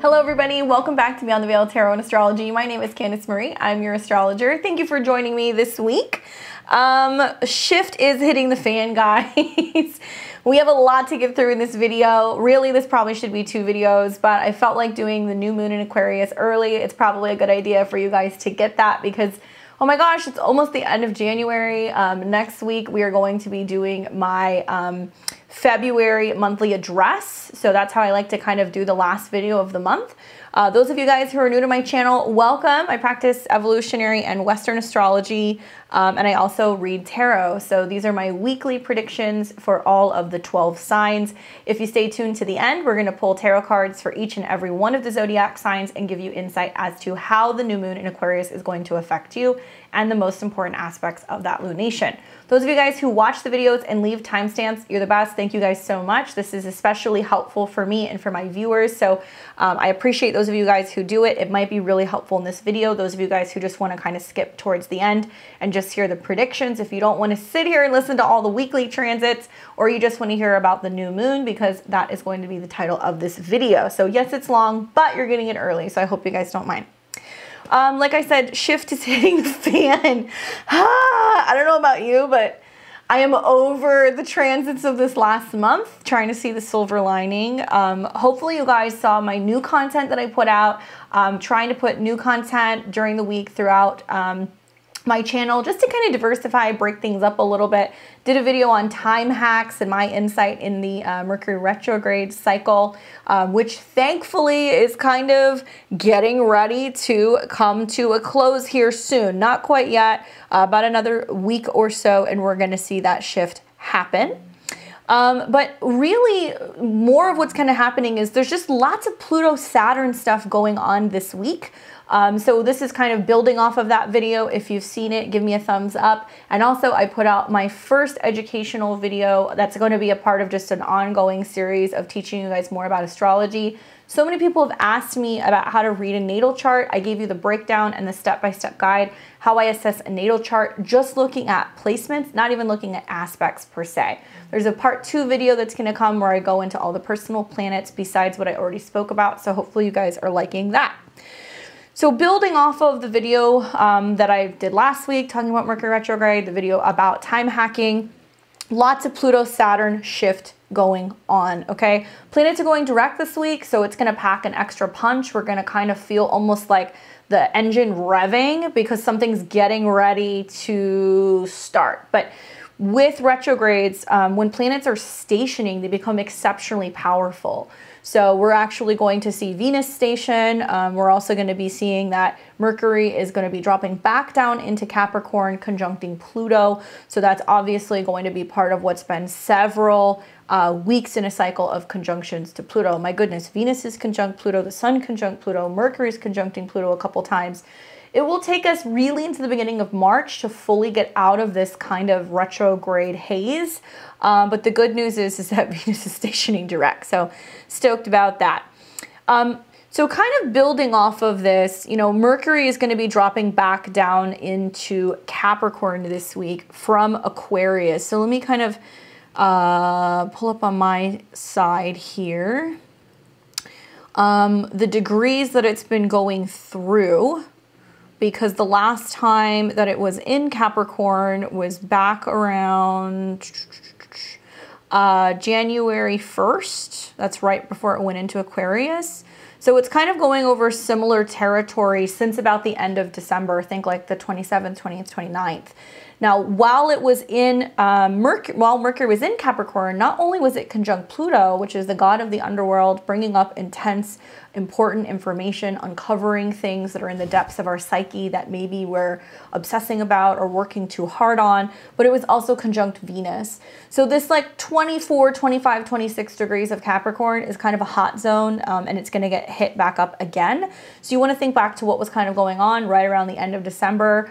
Hello everybody, welcome back to Beyond the Veil Tarot and Astrology. My name is Candice Marie, I'm your astrologer. Thank you for joining me this week. Shift is hitting the fan, guys. We have a lot to get through in this video. Really, this probably should be 2 videos, but I felt like doing the new moon in Aquarius early. It's probably a good idea for you guys to get that because, oh my gosh, it's almost the end of January. Next week, we are going to be doing my February monthly address. So that's how I like to kind of do the last video of the month. Those of you guys who are new to my channel, welcome. I practice evolutionary and Western astrology, and I also read tarot. So these are my weekly predictions for all of the 12 signs. If you stay tuned to the end, we're going to pull tarot cards for each and every one of the zodiac signs and give you insight as to how the new moon in Aquarius is going to affect you and the most important aspects of that lunation. Those of you guys who watch the videos and leave timestamps, you're the best. Thank you guys so much. This is especially helpful for me and for my viewers. So I appreciate those of you guys who do it. It might be really helpful in this video. Those of you guys who just want to kind of skip towards the end and just hear the predictions. If you don't want to sit here and listen to all the weekly transits, or you just want to hear about the new moon, because that is going to be the title of this video. So yes, it's long, but you're getting it early. So I hope you guys don't mind. Like I said, shift is hitting the fan. I don't know about you, but I am over the transits of this last month, trying to see the silver lining. Hopefully you guys saw my new content that I put out. Trying to put new content during the week throughout my channel just to kind of diversify, break things up a little bit. Did a video on time hacks and my insight in the Mercury retrograde cycle, which thankfully is kind of getting ready to come to a close here soon. Not quite yet, about another week or so, and we're going to see that shift happen. But really more of what's kind of happening is there's just lots of Pluto-Saturn stuff going on this week. So this is kind of building off of that video. If you've seen it, give me a thumbs up. And also I put out my first educational video that's going to be a part of just an ongoing series of teaching you guys more about astrology. So many people have asked me about how to read a natal chart. I gave you the breakdown and the step-by-step guide, how I assess a natal chart, just looking at placements, not even looking at aspects per se. There's a part 2 video that's going to come where I go into all the personal planets besides what I already spoke about. So hopefully you guys are liking that. So building off of the video that I did last week, talking about Mercury retrograde, the video about time hacking, lots of Pluto-Saturn shift going on, okay? Planets are going direct this week, so it's going to pack an extra punch. We're going to kind of feel almost like the engine revving because something's getting ready to start. But with retrogrades, when planets are stationing, they become exceptionally powerful. So we're actually going to see Venus station. We're also going to be seeing that Mercury is going to be dropping back down into Capricorn, conjuncting Pluto. So that's obviously going to be part of what's been several weeks in a cycle of conjunctions to Pluto. My goodness, Venus is conjunct Pluto, the Sun conjunct Pluto, Mercury is conjuncting Pluto a couple times. It will take us really into the beginning of March to fully get out of this kind of retrograde haze. But the good news is that Venus is stationing direct. So stoked about that. So kind of building off of this, you know, Mercury is going to be dropping back down into Capricorn this week from Aquarius. So let me kind of pull up on my side here. The degrees that it's been going through, because the last time that it was in Capricorn was back around January 1st. That's right before it went into Aquarius. So it's kind of going over similar territory since about the end of December, I think like the 27th, 20th, 29th. Now, while it was in while Mercury was in Capricorn, not only was it conjunct Pluto, which is the god of the underworld, bringing up intense, important information, uncovering things that are in the depths of our psyche that maybe we're obsessing about or working too hard on, but it was also conjunct Venus. So this like 24, 25, 26 degrees of Capricorn is kind of a hot zone, and it's going to get hit back up again. So you want to think back to what was kind of going on right around the end of December,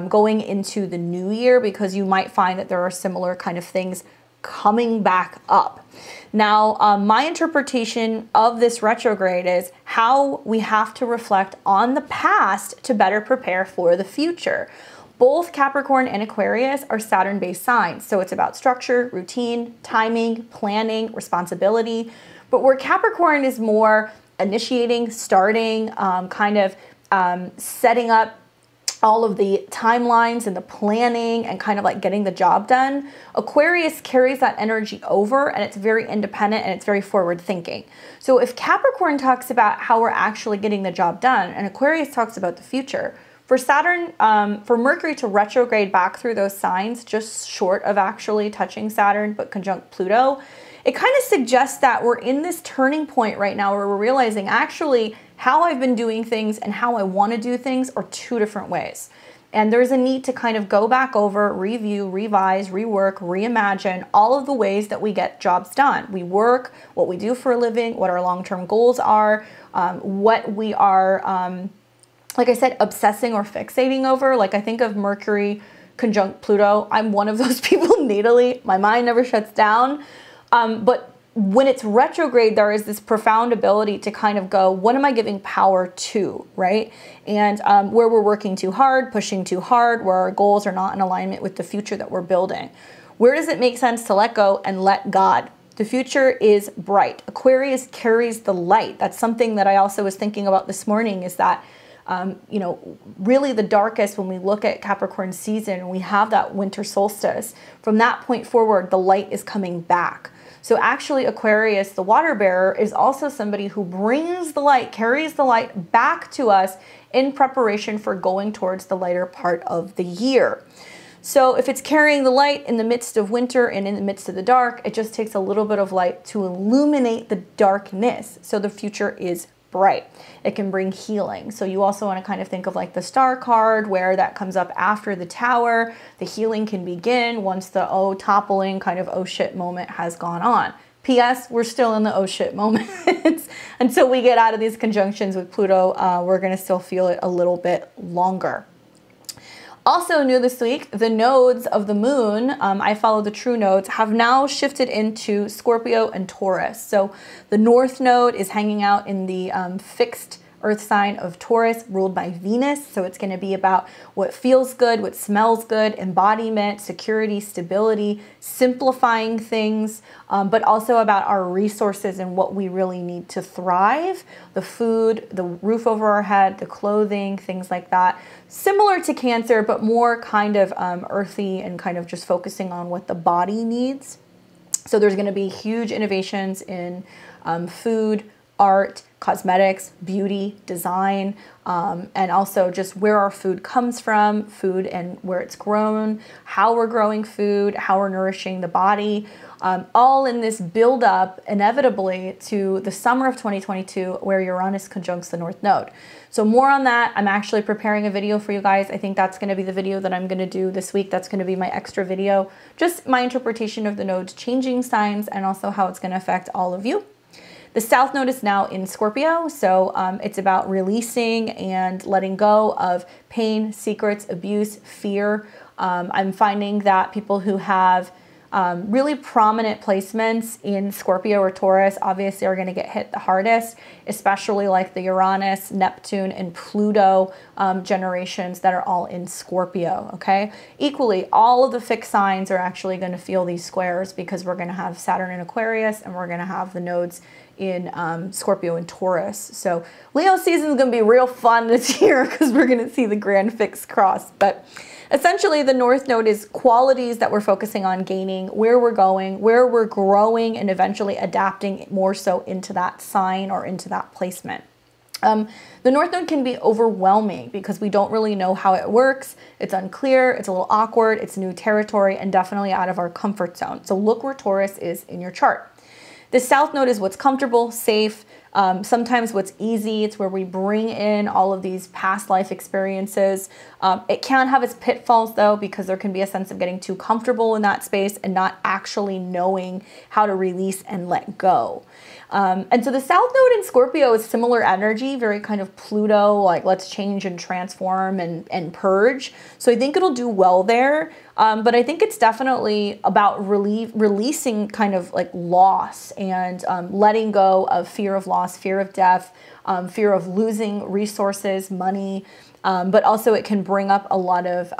going into the new year, because you might find that there are similar kind of things coming back up. Now, my interpretation of this retrograde is how we have to reflect on the past to better prepare for the future. Both Capricorn and Aquarius are Saturn-based signs, so it's about structure, routine, timing, planning, responsibility. But where Capricorn is more initiating, starting, setting up all of the timelines and the planning and kind of like getting the job done. Aquarius carries that energy over, and it's very independent and it's very forward thinking. So if Capricorn talks about how we're actually getting the job done and Aquarius talks about the future, for Saturn, for Mercury to retrograde back through those signs, just short of actually touching Saturn, but conjunct Pluto, it kind of suggests that we're in this turning point right now where we're realizing actually how I've been doing things and how I want to do things are two different ways. And there's a need to kind of go back over, review, revise, rework, reimagine all of the ways that we get jobs done. We work, what we do for a living, what our long-term goals are, what we are, like I said, obsessing or fixating over. Like I think of Mercury conjunct Pluto. I'm one of those people natally. My mind never shuts down. But when it's retrograde, there is this profound ability to kind of go, what am I giving power to, right? And where we're working too hard, pushing too hard, where our goals are not in alignment with the future that we're building. Where does it make sense to let go and let God? The future is bright. Aquarius carries the light. That's something that I also was thinking about this morning, is that you know, really the darkest when we look at Capricorn season and we have that winter solstice, from that point forward, the light is coming back. So actually Aquarius, the water bearer, is also somebody who brings the light, carries the light back to us in preparation for going towards the lighter part of the year. So if it's carrying the light in the midst of winter and in the midst of the dark, it just takes a little bit of light to illuminate the darkness. So the future is bright. It can bring healing. So you also want to kind of think of like the Star card, where that comes up after the Tower. The healing can begin once the oh toppling kind of oh shit moment has gone on. P.S. We're still in the oh shit moment. Until we get out of these conjunctions with Pluto, we're going to still feel it a little bit longer. Also new this week, the nodes of the moon, I follow the true nodes, have now shifted into Scorpio and Taurus. So the north node is hanging out in the fixed earth sign of Taurus, ruled by Venus. So it's going to be about what feels good, what smells good, embodiment, security, stability, simplifying things, but also about our resources and what we really need to thrive. The food, the roof over our head, the clothing, things like that. Similar to Cancer, but more kind of earthy and kind of just focusing on what the body needs. So there's going to be huge innovations in food, art, cosmetics, beauty, design, and also just where our food comes from, food and where it's grown, how we're growing food, how we're nourishing the body, all in this build up inevitably to the summer of 2022, where Uranus conjuncts the North Node. So more on that. I'm actually preparing a video for you guys. I think that's going to be the video that I'm going to do this week. That's going to be my extra video, just my interpretation of the nodes changing signs and also how it's going to affect all of you. The South Node is now in Scorpio, so it's about releasing and letting go of pain, secrets, abuse, fear. I'm finding that people who have really prominent placements in Scorpio or Taurus obviously are going to get hit the hardest, especially like the Uranus, Neptune, and Pluto generations that are all in Scorpio, okay? Equally, all of the fixed signs are actually going to feel these squares because we're going to have Saturn in Aquarius and we're going to have the nodes in Scorpio and Taurus. So Leo season is going to be real fun this year because we're going to see the grand fixed cross. But essentially the North Node is qualities that we're focusing on gaining, where we're going, where we're growing, and eventually adapting more so into that sign or into that placement. The North Node can be overwhelming because we don't really know how it works. It's unclear, it's a little awkward, it's new territory, and definitely out of our comfort zone. So look where Taurus is in your chart. The South Node is what's comfortable, safe, sometimes what's easy. It's where we bring in all of these past life experiences. It can have its pitfalls though, because there can be a sense of getting too comfortable in that space and not actually knowing how to release and let go. And so the South Node in Scorpio is similar energy, very kind of Pluto, like let's change and transform and purge. So I think it'll do well there. But I think it's definitely about releasing kind of like loss and letting go of fear of loss, fear of death, fear of losing resources, money. But also it can bring up a lot of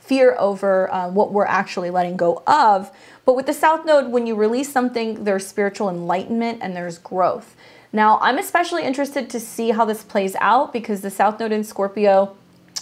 fear over what we're actually letting go of. But with the South Node, when you release something, there's spiritual enlightenment and there's growth. Now, I'm especially interested to see how this plays out because the South Node in Scorpio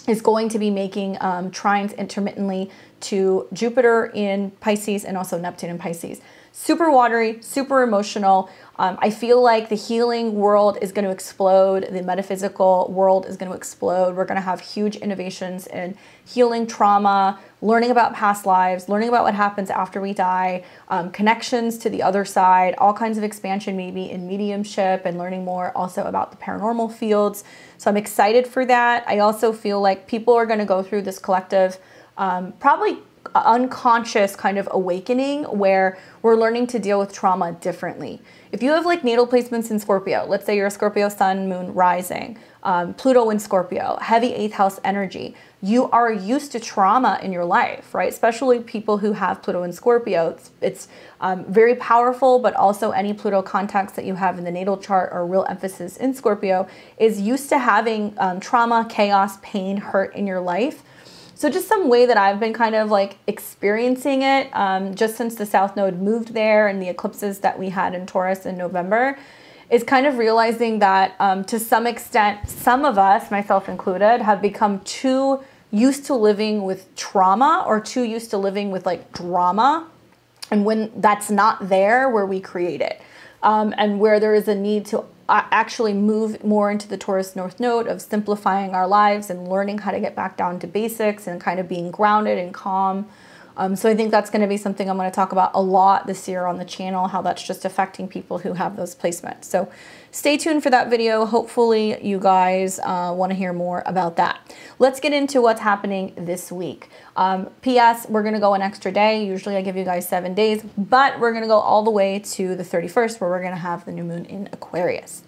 is going to be making trines intermittently to Jupiter in Pisces and also Neptune in Pisces. Super watery, super emotional. I feel like the healing world is going to explode. The metaphysical world is going to explode. We're going to have huge innovations in healing trauma, learning about past lives, learning about what happens after we die, connections to the other side, all kinds of expansion maybe in mediumship and learning more also about the paranormal fields. So I'm excited for that. I also feel like people are going to go through this collective, probably unconscious kind of awakening where we're learning to deal with trauma differently. If you have like natal placements in Scorpio, let's say you're a Scorpio sun, moon, rising, Pluto in Scorpio, heavy 8th house energy, you are used to trauma in your life, right? Especially people who have Pluto in Scorpio. It's very powerful, but also any Pluto contacts that you have in the natal chart or real emphasis in Scorpio is used to having trauma, chaos, pain, hurt in your life. So just some way that I've been kind of like experiencing it just since the South Node moved there and the eclipses that we had in Taurus in November is kind of realizing that to some extent, some of us, myself included, have become too used to living with trauma or too used to living with like drama. And when that's not there, where we create it and where there is a need to actually move more into the Taurus North Node of simplifying our lives and learning how to get back down to basics and kind of being grounded and calm. So I think that's going to be something I'm going to talk about a lot this year on the channel, how that's just affecting people who have those placements. So stay tuned for that video. Hopefully you guys want to hear more about that. Let's get into what's happening this week. P.S. We're going to go an extra day. Usually I give you guys 7 days, but we're going to go all the way to the 31st where we're going to have the new moon in Aquarius.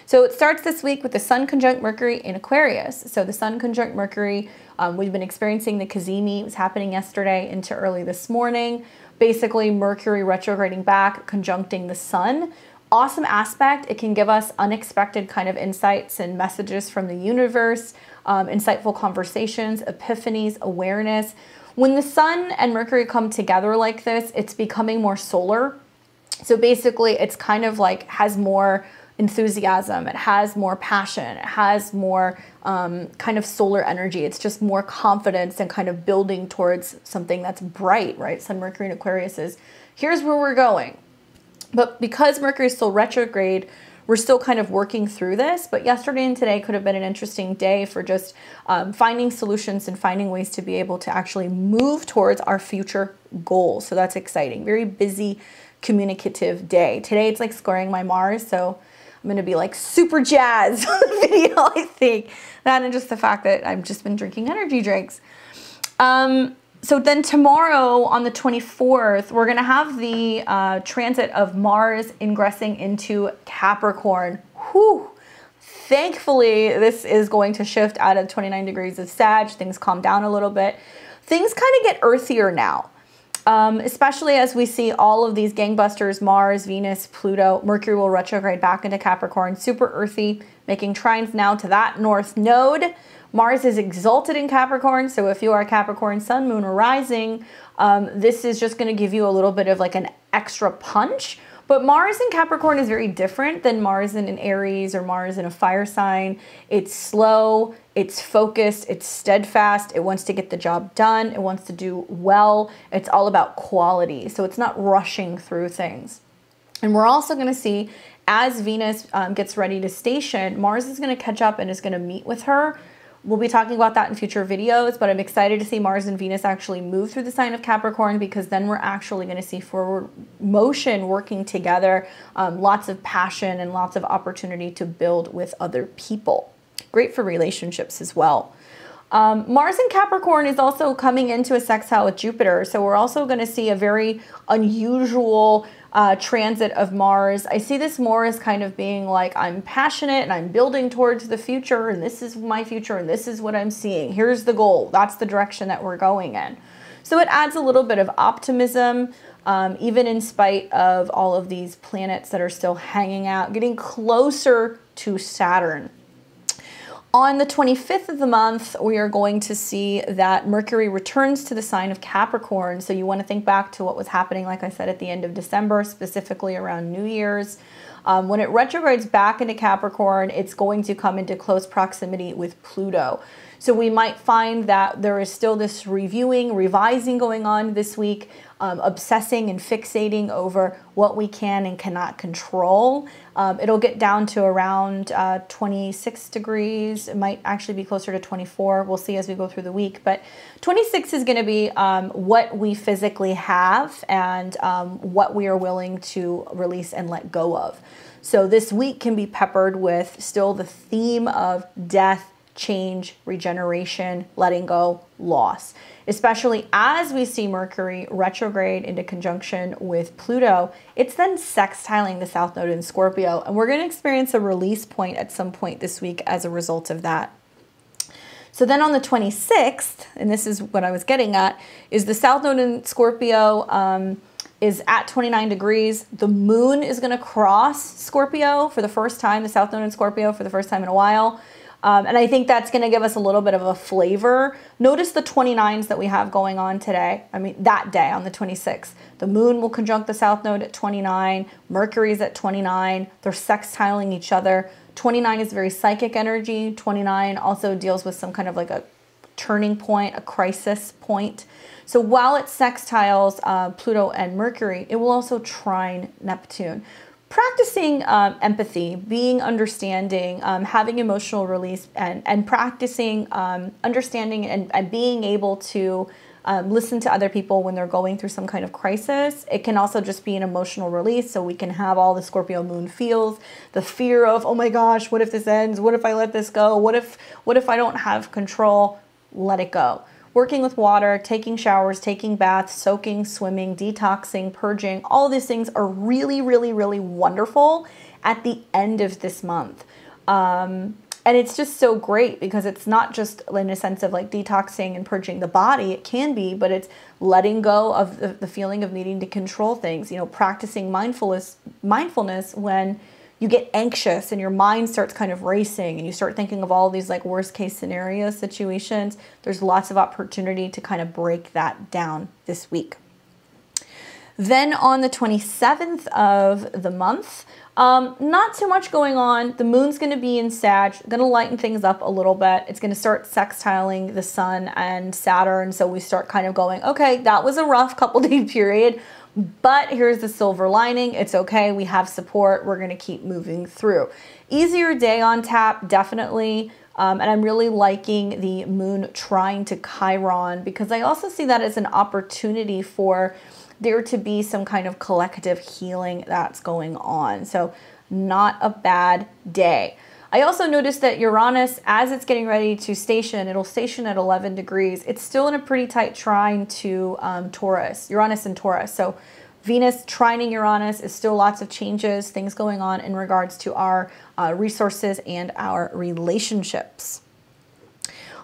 So it starts this week with the Sun conjunct Mercury in Aquarius. So the Sun conjunct Mercury, we've been experiencing the cazimi. It was happening yesterday into early this morning. Basically, Mercury retrograding back, conjuncting the Sun. Awesome aspect. It can give us unexpected kind of insights and messages from the universe, insightful conversations, epiphanies, awareness. When the Sun and Mercury come together like this, it's becoming more solar. So basically, it's kind of like has more enthusiasm, it has more passion, it has more kind of solar energy. It's just more confidence and kind of building towards something that's bright, right? Sun, Mercury, and Aquarius is, here's where we're going. But because Mercury is still retrograde, we're still kind of working through this. But yesterday and today could have been an interesting day for just finding solutions and finding ways to be able to actually move towards our future goals. So that's exciting. Very busy, communicative day. Today it's like scoring my Mars, so I'm going to be like super jazzed on the video, I think. That and just the fact that I've just been drinking energy drinks. So then tomorrow on the 24th, we're going to have the transit of Mars ingressing into Capricorn. Whew. Thankfully, this is going to shift out of 29 degrees of Sag. Things calm down a little bit. Things kind of get earthier now. Especially as we see all of these gangbusters, Mars, Venus, Pluto, Mercury will retrograde back into Capricorn, super earthy, making trines now to that North Node. Mars is exalted in Capricorn, so if you are a Capricorn sun, moon, or rising, this is just going to give you a little bit of like an extra punch. But Mars in Capricorn is very different than Mars in an Aries or Mars in a fire sign. It's slow, it's focused, it's steadfast, it wants to get the job done, it wants to do well, it's all about quality. So it's not rushing through things. And we're also going to see as Venus gets ready to station, Mars is going to catch up and is going to meet with her. We'll be talking about that in future videos, but I'm excited to see Mars and Venus actually move through the sign of Capricorn because then we're actually going to see forward motion working together, lots of passion and lots of opportunity to build with other people. Great for relationships as well. Mars in Capricorn is also coming into a sextile with Jupiter, so we're also going to see a very unusual transit of Mars. I see this more as kind of being like, I'm passionate and I'm building towards the future and this is my future and this is what I'm seeing. Here's the goal. That's the direction that we're going in. So it adds a little bit of optimism, even in spite of all of these planets that are still hanging out, getting closer to Saturn. On the 25th of the month, we are going to see that Mercury returns to the sign of Capricorn. So you want to think back to what was happening, like I said, at the end of December, specifically around New Year's. When it retrogrades back into Capricorn, it's going to come into close proximity with Pluto. So we might find that there is still this reviewing, revising going on this week, obsessing and fixating over what we can and cannot control. It'll get down to around 26 degrees. It might actually be closer to 24. We'll see as we go through the week. But 26 is going to be what we physically have and what we are willing to release and let go of. So this week can be peppered with still the theme of death, change, regeneration, letting go, loss. Especially as we see Mercury retrograde into conjunction with Pluto, it's then sextiling the South Node in Scorpio, and we're going to experience a release point at some point this week as a result of that. So then on the 26th, and this is what I was getting at, is the South Node in Scorpio is at 29 degrees. The moon is going to cross Scorpio for the first time, the South Node in Scorpio for the first time in a while. And I think that's going to give us a little bit of a flavor. Notice the 29s that we have going on today. I mean, that day on the 26th. The moon will conjunct the South Node at 29. Mercury's at 29. They're sextiling each other. 29 is very psychic energy. 29 also deals with some kind of like a turning point, a crisis point. So while it sextiles Pluto and Mercury, it will also trine Neptune. Practicing empathy, being understanding, having emotional release, and practicing understanding and being able to listen to other people when they're going through some kind of crisis. It can also just be an emotional release, so we can have all the Scorpio moon feels, the fear of, oh my gosh, what if this ends? What if I let this go? What if I don't have control? Let it go. Working with water, taking showers, taking baths, soaking, swimming, detoxing, purging, all of these things are really, really, really wonderful at the end of this month. And it's just so great because it's not just in a sense of like detoxing and purging the body. It can be, but it's letting go of the feeling of needing to control things. You know, practicing mindfulness when you get anxious and your mind starts kind of racing and you start thinking of all these like worst case scenario situations. There's lots of opportunity to kind of break that down this week. Then on the 27th of the month, not too much going on. The moon's going to be in Sag, going to lighten things up a little bit. It's going to start sextiling the sun and Saturn. So we start kind of going, okay, that was a rough couple day period. But here's the silver lining. It's okay. We have support. We're going to keep moving through. Easier day on tap, definitely. And I'm really liking the moon trying to Chiron because I also see that as an opportunity for there to be some kind of collective healing that's going on. So not a bad day. I also noticed that Uranus, as it's getting ready to station, it'll station at 11 degrees. It's still in a pretty tight trine to Taurus, Uranus and Taurus. So Venus trining Uranus is still lots of changes, things going on in regards to our resources and our relationships.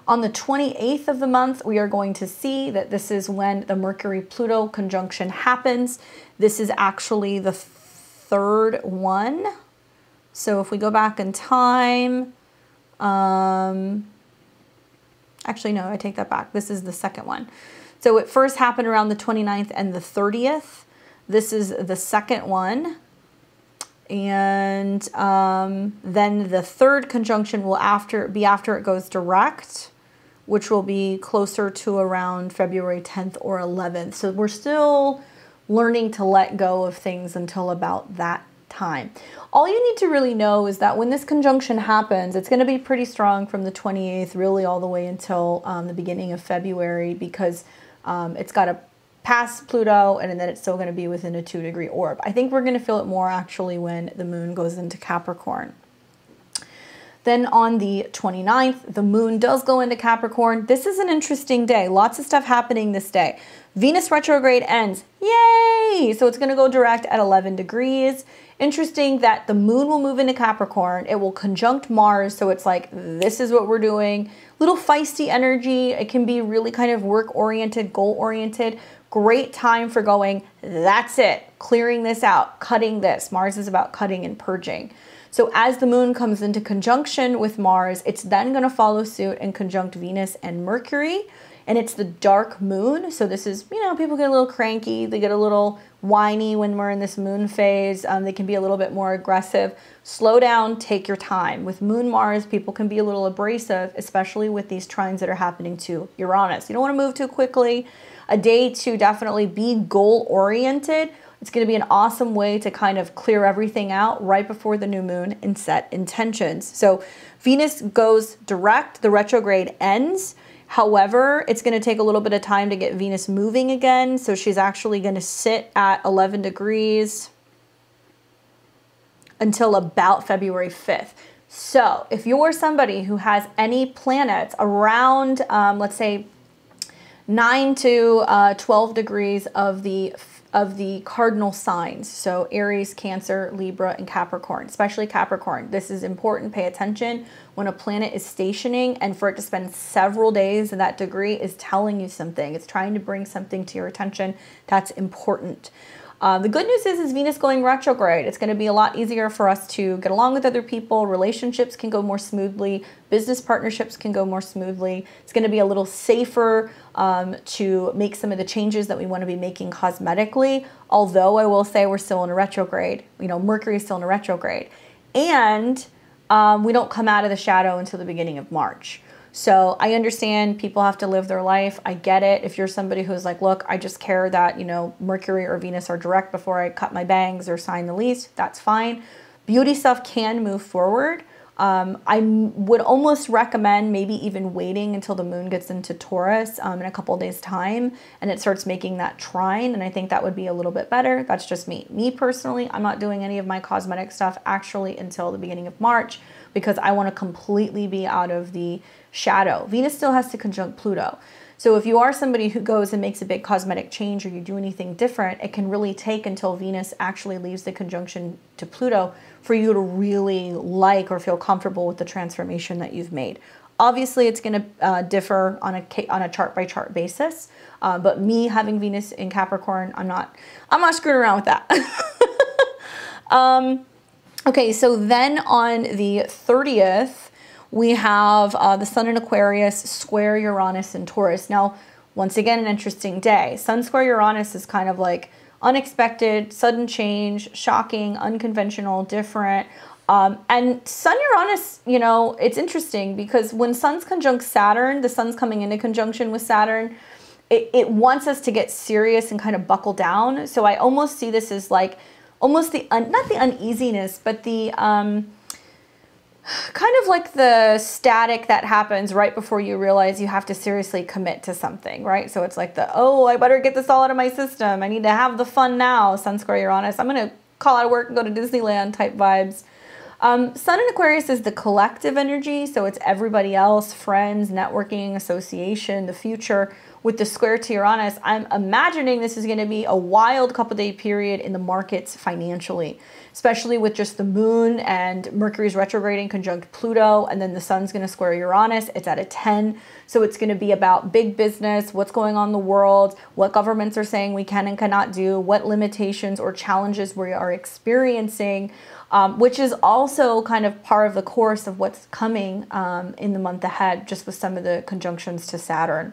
On the 28th of the month, we are going to see that this is when the Mercury-Pluto conjunction happens. This is actually the third one. So if we go back in time, actually, no, I take that back. This is the second one. So it first happened around the 29th and the 30th. This is the second one. And then the third conjunction will be after it goes direct, which will be closer to around February 10th or 11th. So we're still learning to let go of things until about that time. All you need to really know is that when this conjunction happens, it's going to be pretty strong from the 28th really all the way until the beginning of February because it's got to pass Pluto and then it's still going to be within a 2-degree orb. I think we're going to feel it more actually when the moon goes into Capricorn. Then on the 29th, the moon does go into Capricorn. This is an interesting day. Lots of stuff happening this day. Venus retrograde ends. Yay! So it's going to go direct at 11 degrees. Interesting that the moon will move into Capricorn. It will conjunct Mars. So it's like, this is what we're doing. Little feisty energy. It can be really kind of work-oriented, goal-oriented. Great time for going, that's it, clearing this out, cutting this. Mars is about cutting and purging. So as the moon comes into conjunction with Mars, it's then going to follow suit and conjunct Venus and Mercury. And it's the dark moon. So this is, you know, people get a little cranky. They get a little whiny when we're in this moon phase. They can be a little bit more aggressive. Slow down, take your time. With Moon Mars, people can be a little abrasive, especially with these trines that are happening to Uranus. You don't want to move too quickly. A day to definitely be goal-oriented. It's going to be an awesome way to kind of clear everything out right before the new moon and set intentions. So Venus goes direct, the retrograde ends. However, it's going to take a little bit of time to get Venus moving again. So she's actually going to sit at 11 degrees until about February 5th. So if you're somebody who has any planets around, let's say 9 to 12 degrees of the cardinal signs, so Aries, Cancer, Libra, and Capricorn, especially Capricorn. This is important. Pay attention when a planet is stationing, and for it to spend several days in that degree is telling you something. It's trying to bring something to your attention. That's important. The good news is Venus going retrograde. It's going to be a lot easier for us to get along with other people. Relationships can go more smoothly. Business partnerships can go more smoothly. It's going to be a little safer to make some of the changes that we want to be making cosmetically. Although I will say we're still in a retrograde. You know, Mercury is still in a retrograde. And we don't come out of the shadow until the beginning of March. So I understand people have to live their life. I get it. If you're somebody who's like, look, I just care that, you know, Mercury or Venus are direct before I cut my bangs or sign the lease, that's fine. Beauty stuff can move forward. I would almost recommend maybe even waiting until the moon gets into Taurus in a couple of days' time and it starts making that trine. And I think that would be a little bit better. That's just me. Me personally, I'm not doing any of my cosmetic stuff actually until the beginning of March because I want to completely be out of the shadow. Venus still has to conjunct Pluto. So if you are somebody who goes and makes a big cosmetic change or you do anything different, it can really take until Venus actually leaves the conjunction to Pluto for you to really like or feel comfortable with the transformation that you've made. Obviously, it's going to differ on a chart-by-chart basis, but me having Venus in Capricorn, I'm not screwing around with that. Okay, so then on the 30th, we have the Sun in Aquarius square Uranus in Taurus. Now, once again, an interesting day. Sun square Uranus is kind of like unexpected, sudden change, shocking, unconventional, different. And Sun Uranus, you know, it's interesting because when Sun's conjunct Saturn, the Sun's coming into conjunction with Saturn, it wants us to get serious and kind of buckle down. So I almost see this as like almost not the uneasiness, but the kind of like the static that happens right before you realize you have to seriously commit to something, right? So it's like oh, I better get this all out of my system. I need to have the fun now, Sun square Uranus. I'm going to call out of work and go to Disneyland type vibes. Sun in Aquarius is the collective energy. So it's everybody else, friends, networking, association, the future. With the square to Uranus, I'm imagining this is going to be a wild couple-day period in the markets financially, especially with just the moon and Mercury's retrograding conjunct Pluto, and then the Sun's going to square Uranus. It's at a 10. So it's going to be about big business, what's going on in the world, what governments are saying we can and cannot do, what limitations or challenges we are experiencing, which is also kind of part of the course of what's coming in the month ahead, just with some of the conjunctions to Saturn.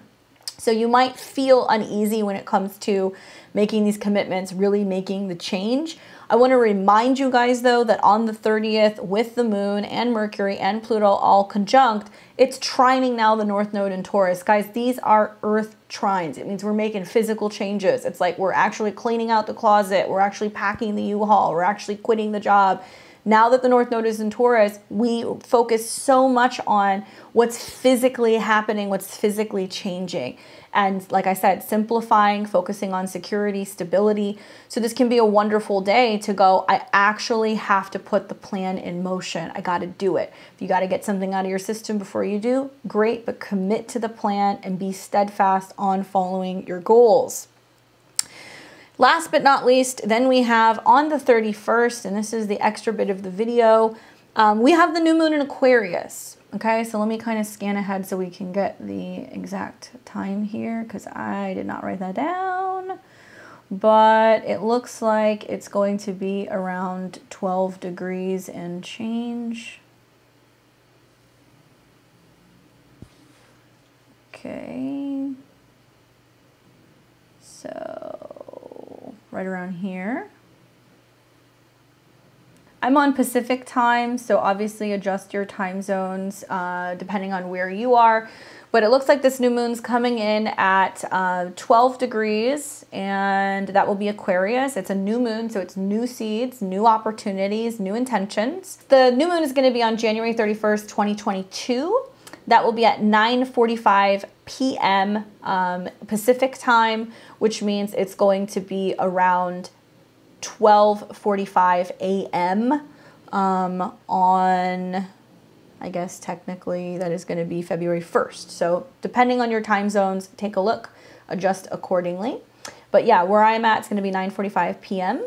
So you might feel uneasy when it comes to making these commitments, really making the change. I want to remind you guys, though, that on the 30th, with the moon and Mercury and Pluto all conjunct, it's trining now the North Node in Taurus. Guys, these are Earth trines. It means we're making physical changes. It's like we're actually cleaning out the closet. We're actually packing the U-Haul. We're actually quitting the job. Now that the North Node is in Taurus, we focus so much on what's physically happening, what's physically changing. And like I said, simplifying, focusing on security, stability. So this can be a wonderful day to go, I actually have to put the plan in motion. I got to do it. If you got to get something out of your system before you do, great, but commit to the plan and be steadfast on following your goals. Last but not least, then we have on the 31st, and this is the extra bit of the video, we have the new moon in Aquarius. Okay, so let me kind of scan ahead so we can get the exact time here, because I did not write that down. But it looks like it's going to be around 12 degrees and change. Okay. So right around here. I'm on Pacific time, so obviously adjust your time zones depending on where you are. But it looks like this new moon's coming in at 12 degrees, and that will be Aquarius. It's a new moon, so it's new seeds, new opportunities, new intentions. The new moon is going to be on January 31st, 2022. That will be at 9:45 p.m. Pacific time, which means it's going to be around 12:45 a.m. On, I guess technically that is going to be February 1st. So depending on your time zones, take a look, adjust accordingly. But yeah, where I'm at, it's going to be 9:45 p.m.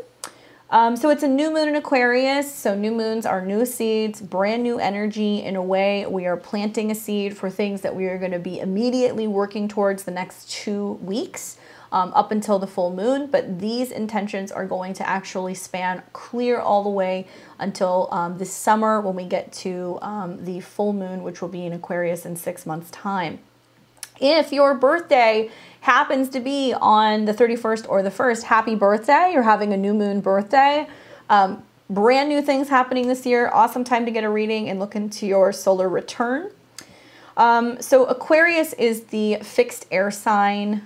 So it's a new moon in Aquarius. So new moons are new seeds, brand new energy. In a way, we are planting a seed for things that we are going to be immediately working towards the next 2 weeks. Up until the full moon, but these intentions are going to actually span clear all the way until this summer when we get to the full moon, which will be in Aquarius in 6 months' time. If your birthday happens to be on the 31st or the 1st, happy birthday. You're having a new moon birthday. Brand new things happening this year. Awesome time to get a reading and look into your solar return. So Aquarius is the fixed air sign.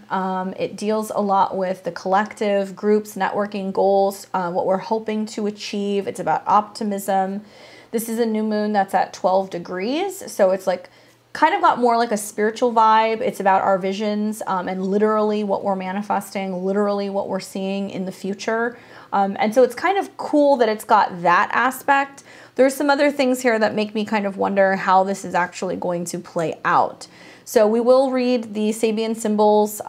It deals a lot with the collective, groups, networking, goals, what we're hoping to achieve. It's about optimism. This is a new moon that's at 12 degrees. So it's like kind of got more like a spiritual vibe. It's about our visions and literally what we're manifesting, literally what we're seeing in the future. And so it's kind of cool that it's got that aspect. There's some other things here that make me kind of wonder how this is actually going to play out. So we will read the Sabian symbols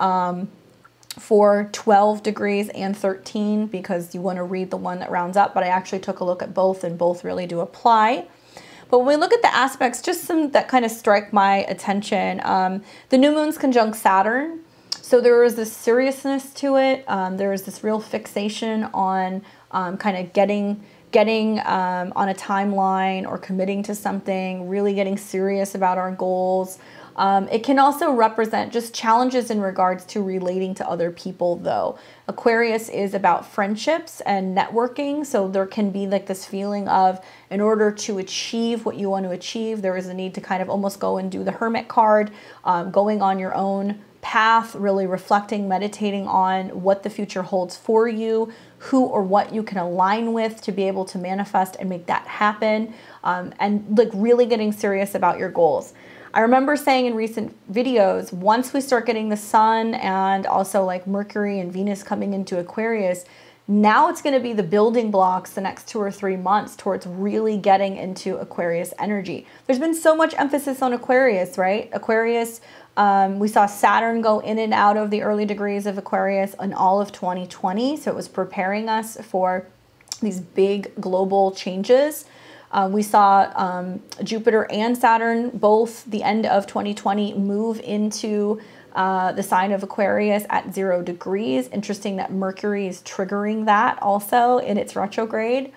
for 12 degrees and 13 because you want to read the one that rounds up, but I actually took a look at both and both really do apply. But when we look at the aspects, just some that kind of strike my attention. The new moon's conjunct Saturn. So there is this seriousness to it. There is this real fixation on kind of getting on a timeline or committing to something, really getting serious about our goals. It can also represent just challenges in regards to relating to other people though. Aquarius is about friendships and networking. So there can be like this feeling of in order to achieve what you want to achieve, there is a need to kind of almost go and do the hermit card, going on your own path, really reflecting, meditating on what the future holds for you, who or what you can align with to be able to manifest and make that happen, and like really getting serious about your goals. I remember saying in recent videos, once we start getting the sun and also like Mercury and Venus coming into Aquarius, now it's going to be the building blocks the next 2 or 3 months towards really getting into Aquarius energy. There's been so much emphasis on Aquarius, right? Aquarius, we saw Saturn go in and out of the early degrees of Aquarius in all of 2020. So it was preparing us for these big global changes. We saw Jupiter and Saturn, both the end of 2020, move into the sign of Aquarius at 0 degrees. Interesting that Mercury is triggering that also in its retrograde.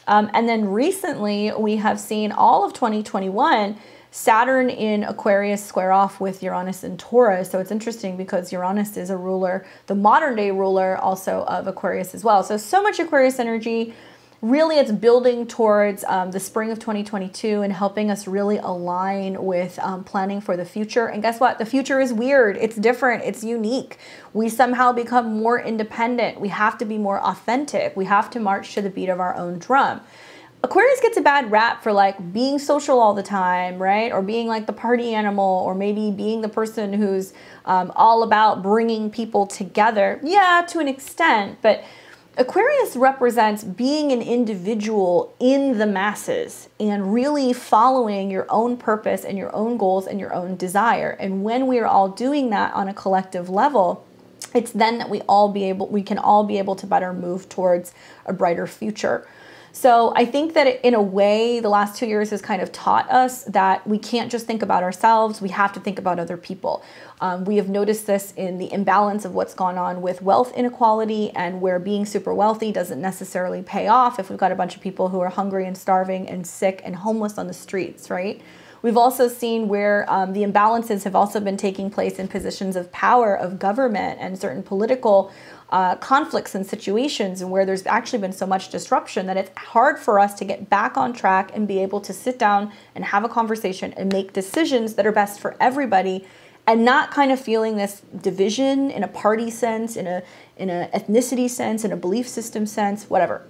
And then recently we have seen all of 2021, Saturn in Aquarius square off with Uranus and Taurus. So it's interesting because Uranus is a ruler, the modern day ruler also of Aquarius as well. So much Aquarius energy. Really, it's building towards the spring of 2022 and helping us really align with planning for the future. And guess what? The future is weird. It's different. It's unique. We somehow become more independent. We have to be more authentic. We have to march to the beat of our own drum. Aquarius gets a bad rap for like being social all the time, right? Or being like the party animal, or maybe being the person who's all about bringing people together. Yeah, to an extent, but Aquarius represents being an individual in the masses and really following your own purpose and your own goals and your own desire. And when we are all doing that on a collective level, it's then that we can all be able to better move towards a brighter future. So I think that in a way, the last 2 years has kind of taught us that we can't just think about ourselves. We have to think about other people. We have noticed this in the imbalance of what's gone on with wealth inequality, and where being super wealthy doesn't necessarily pay off if we've got a bunch of people who are hungry and starving and sick and homeless on the streets, right? We've also seen where the imbalances have also been taking place in positions of power of government and certain political conflicts and situations, and where there's actually been so much disruption that it's hard for us to get back on track and be able to sit down and have a conversation and make decisions that are best for everybody, and not kind of feeling this division in a party sense, in a ethnicity sense, in a belief system sense, whatever.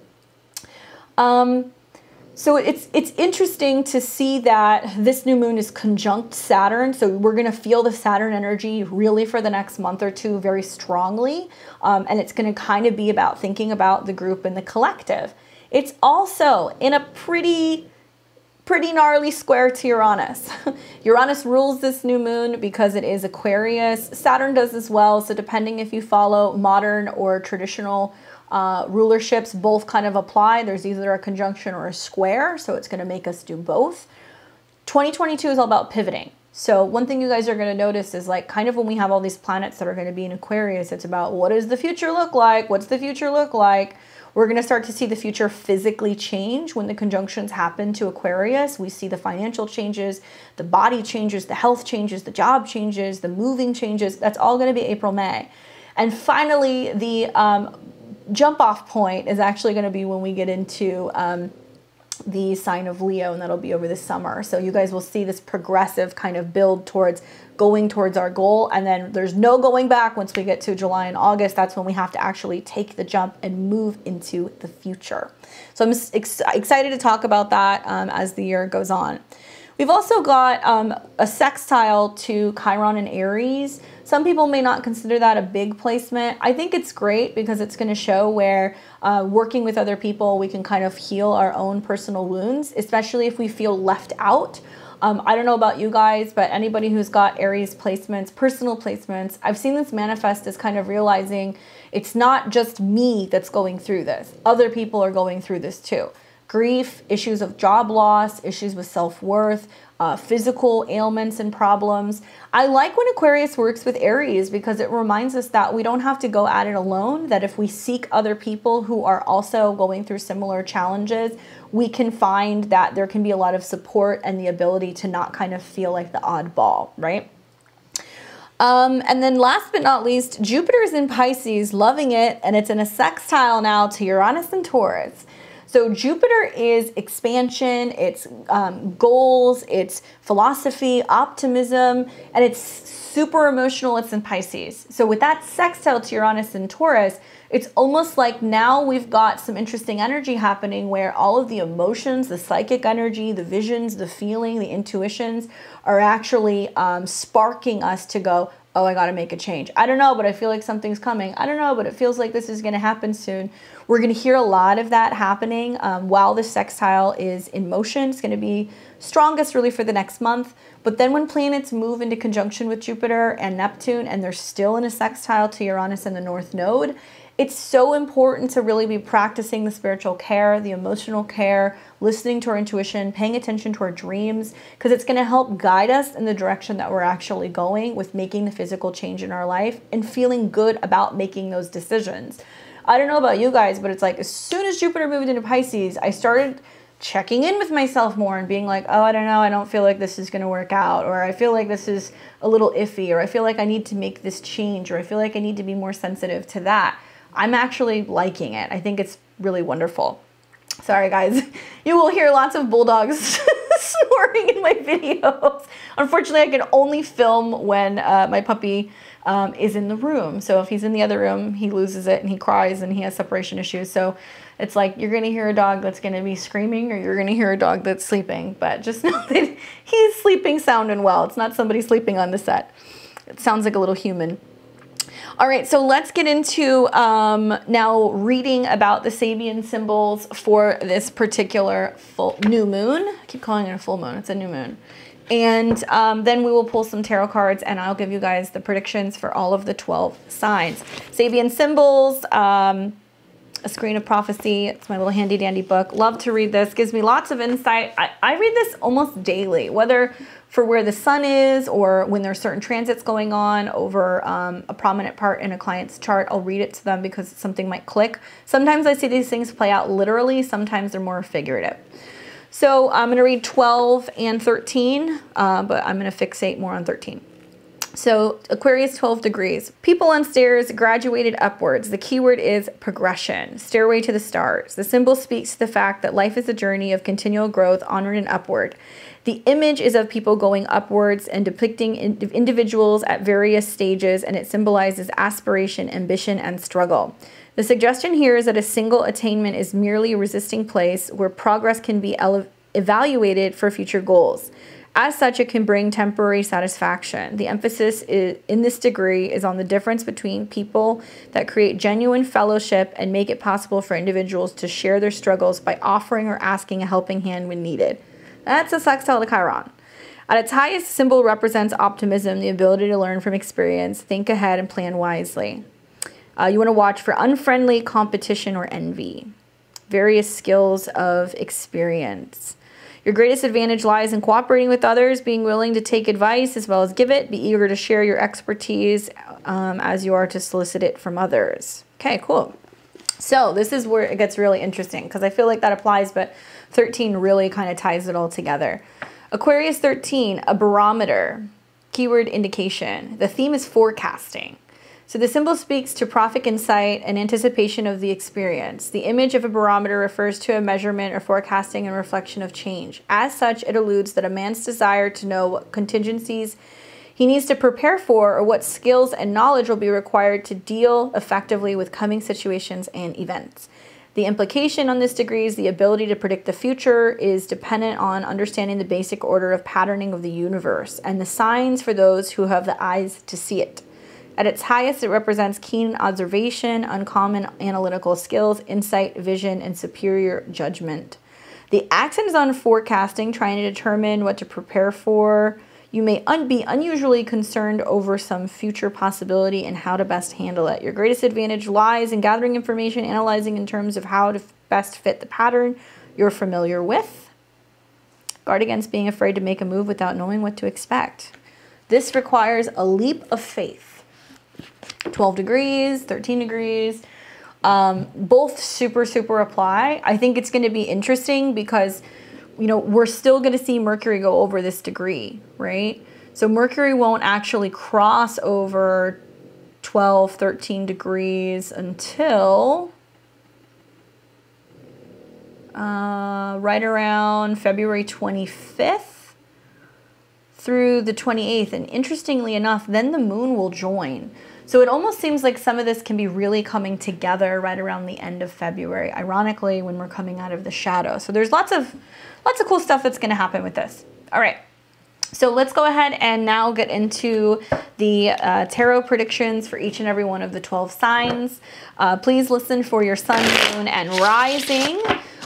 So it's interesting to see that this new moon is conjunct Saturn. So we're going to feel the Saturn energy really for the next month or two very strongly. And it's going to kind of be about thinking about the group and the collective. It's also in a pretty gnarly square to Uranus. Uranus rules this new moon because it is Aquarius. Saturn does as well. So depending if you follow modern or traditional rulerships, both kind of apply. There's either a conjunction or a square, so it's going to make us do both. 2022 is all about pivoting. So one thing you guys are going to notice is, like, kind of when we have all these planets that are going to be in Aquarius, it's about what does the future look like? What's the future look like? We're going to start to see the future physically change when the conjunctions happen to Aquarius. We see the financial changes, the body changes, the health changes, the job changes, the moving changes. That's all going to be April, May. And finally, the jump off point is actually going to be when we get into the sign of Leo, and that'll be over the summer. So you guys will see this progressive kind of build towards going towards our goal, and then there's no going back once we get to July and August. That's when we have to actually take the jump and move into the future. So I'm excited to talk about that as the year goes on. We've also got a sextile to Chiron and Aries. Some people may not consider that a big placement. I think it's great because it's going to show where working with other people, we can kind of heal our own personal wounds, especially if we feel left out. I don't know about you guys, but anybody who's got Aries placements, personal placements, I've seen this manifest as kind of realizing it's not just me that's going through this. Other people are going through this too. Grief, issues of job loss, issues with self-worth, physical ailments and problems. I like when Aquarius works with Aries because it reminds us that we don't have to go at it alone, that if we seek other people who are also going through similar challenges, we can find that there can be a lot of support and the ability to not kind of feel like the oddball, right? And then last but not least, Jupiter is in Pisces, loving it, and it's in a sextile now to Uranus and Taurus. So Jupiter is expansion, it's goals, it's philosophy, optimism, and it's super emotional. It's in Pisces. So with that sextile to Uranus and Taurus, it's almost like now we've got some interesting energy happening where all of the emotions, the psychic energy, the visions, the feeling, the intuitions are actually sparking us to go, oh, I got to make a change. I don't know, but I feel like something's coming. I don't know, but it feels like this is going to happen soon. We're going to hear a lot of that happening while the sextile is in motion. It's going to be strongest really for the next month. But then when planets move into conjunction with Jupiter and Neptune, and they're still in a sextile to Uranus and the North Node, it's so important to really be practicing the spiritual care, the emotional care, listening to our intuition, paying attention to our dreams, because it's going to help guide us in the direction that we're actually going with making the physical change in our life and feeling good about making those decisions. I don't know about you guys, but it's like as soon as Jupiter moved into Pisces, I started checking in with myself more and being like, oh, I don't know, I don't feel like this is going to work out, or I feel like this is a little iffy, or I feel like I need to make this change, or I feel like I need to be more sensitive to that. I'm actually liking it. I think it's really wonderful. Sorry guys, you will hear lots of bulldogs snoring in my videos. Unfortunately, I can only film when my puppy is in the room. So if he's in the other room, he loses it and he cries and he has separation issues. So it's like you're going to hear a dog that's going to be screaming, or you're going to hear a dog that's sleeping. But just know that he's sleeping sound and well. It's not somebody sleeping on the set. It sounds like a little human. All right, so let's get into now reading about the Sabian symbols for this particular new moon. I keep calling it a full moon. It's a new moon. And then we will pull some tarot cards, and I'll give you guys the predictions for all of the 12 signs. Sabian symbols, A Screen of Prophecy. It's my little handy dandy book. Love to read this. Gives me lots of insight. I read this almost daily, whether for where the sun is or when there's certain transits going on over a prominent part in a client's chart. I'll read it to them because something might click. Sometimes I see these things play out literally. Sometimes they're more figurative. So I'm going to read 12 and 13, but I'm going to fixate more on 13. So Aquarius, 12 degrees. People on stairs graduated upwards. The keyword is progression. Stairway to the stars. The symbol speaks to the fact that life is a journey of continual growth, onward and upward. The image is of people going upwards and depicting individuals at various stages, and it symbolizes aspiration, ambition, and struggle. The suggestion here is that a single attainment is merely a resisting place where progress can be evaluated for future goals. As such, it can bring temporary satisfaction. The emphasis in this degree is on the difference between people that create genuine fellowship and make it possible for individuals to share their struggles by offering or asking a helping hand when needed. That's a sextile to Chiron. At its highest, the symbol represents optimism, the ability to learn from experience, think ahead, and plan wisely. You want to watch for unfriendly competition or envy. Various skills of experience. Your greatest advantage lies in cooperating with others, being willing to take advice as well as give it. Be eager to share your expertise as you are to solicit it from others. Okay, cool. So this is where it gets really interesting because I feel like that applies, but 13 really kind of ties it all together. Aquarius 13, a barometer, keyword indication. The theme is forecasting. So the symbol speaks to prophetic insight and anticipation of the experience. The image of a barometer refers to a measurement or forecasting and reflection of change. As such, it alludes that a man's desire to know what contingencies he needs to prepare for or what skills and knowledge will be required to deal effectively with coming situations and events. The implication on this degree is the ability to predict the future is dependent on understanding the basic order of patterning of the universe and the signs for those who have the eyes to see it. At its highest, it represents keen observation, uncommon analytical skills, insight, vision, and superior judgment. The accent is on forecasting, trying to determine what to prepare for. You may be unusually concerned over some future possibility and how to best handle it. Your greatest advantage lies in gathering information, analyzing in terms of how to best fit the pattern you're familiar with. Guard against being afraid to make a move without knowing what to expect. This requires a leap of faith. 12 degrees, 13 degrees, both super apply. I think it's going to be interesting because, you know, we're still going to see Mercury go over this degree, right? So Mercury won't actually cross over 12, 13 degrees until right around February 25th through the 28th. And interestingly enough, then the moon will join. So it almost seems like some of this can be really coming together right around the end of February, ironically, when we're coming out of the shadow. So there's lots of cool stuff that's going to happen with this. All right. So let's go ahead and now get into the tarot predictions for each and every one of the 12 signs. Please listen for your sun, moon, and rising.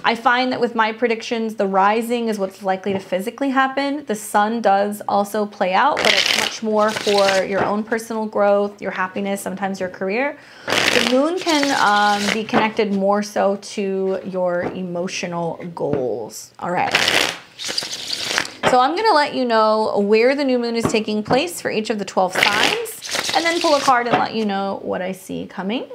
I find that with my predictions, the rising is what's likely to physically happen. The sun does also play out, but it's much more for your own personal growth, your happiness, sometimes your career. The moon can be connected more so to your emotional goals. All right. So I'm going to let you know where the new moon is taking place for each of the 12 signs, and then pull a card and let you know what I see coming.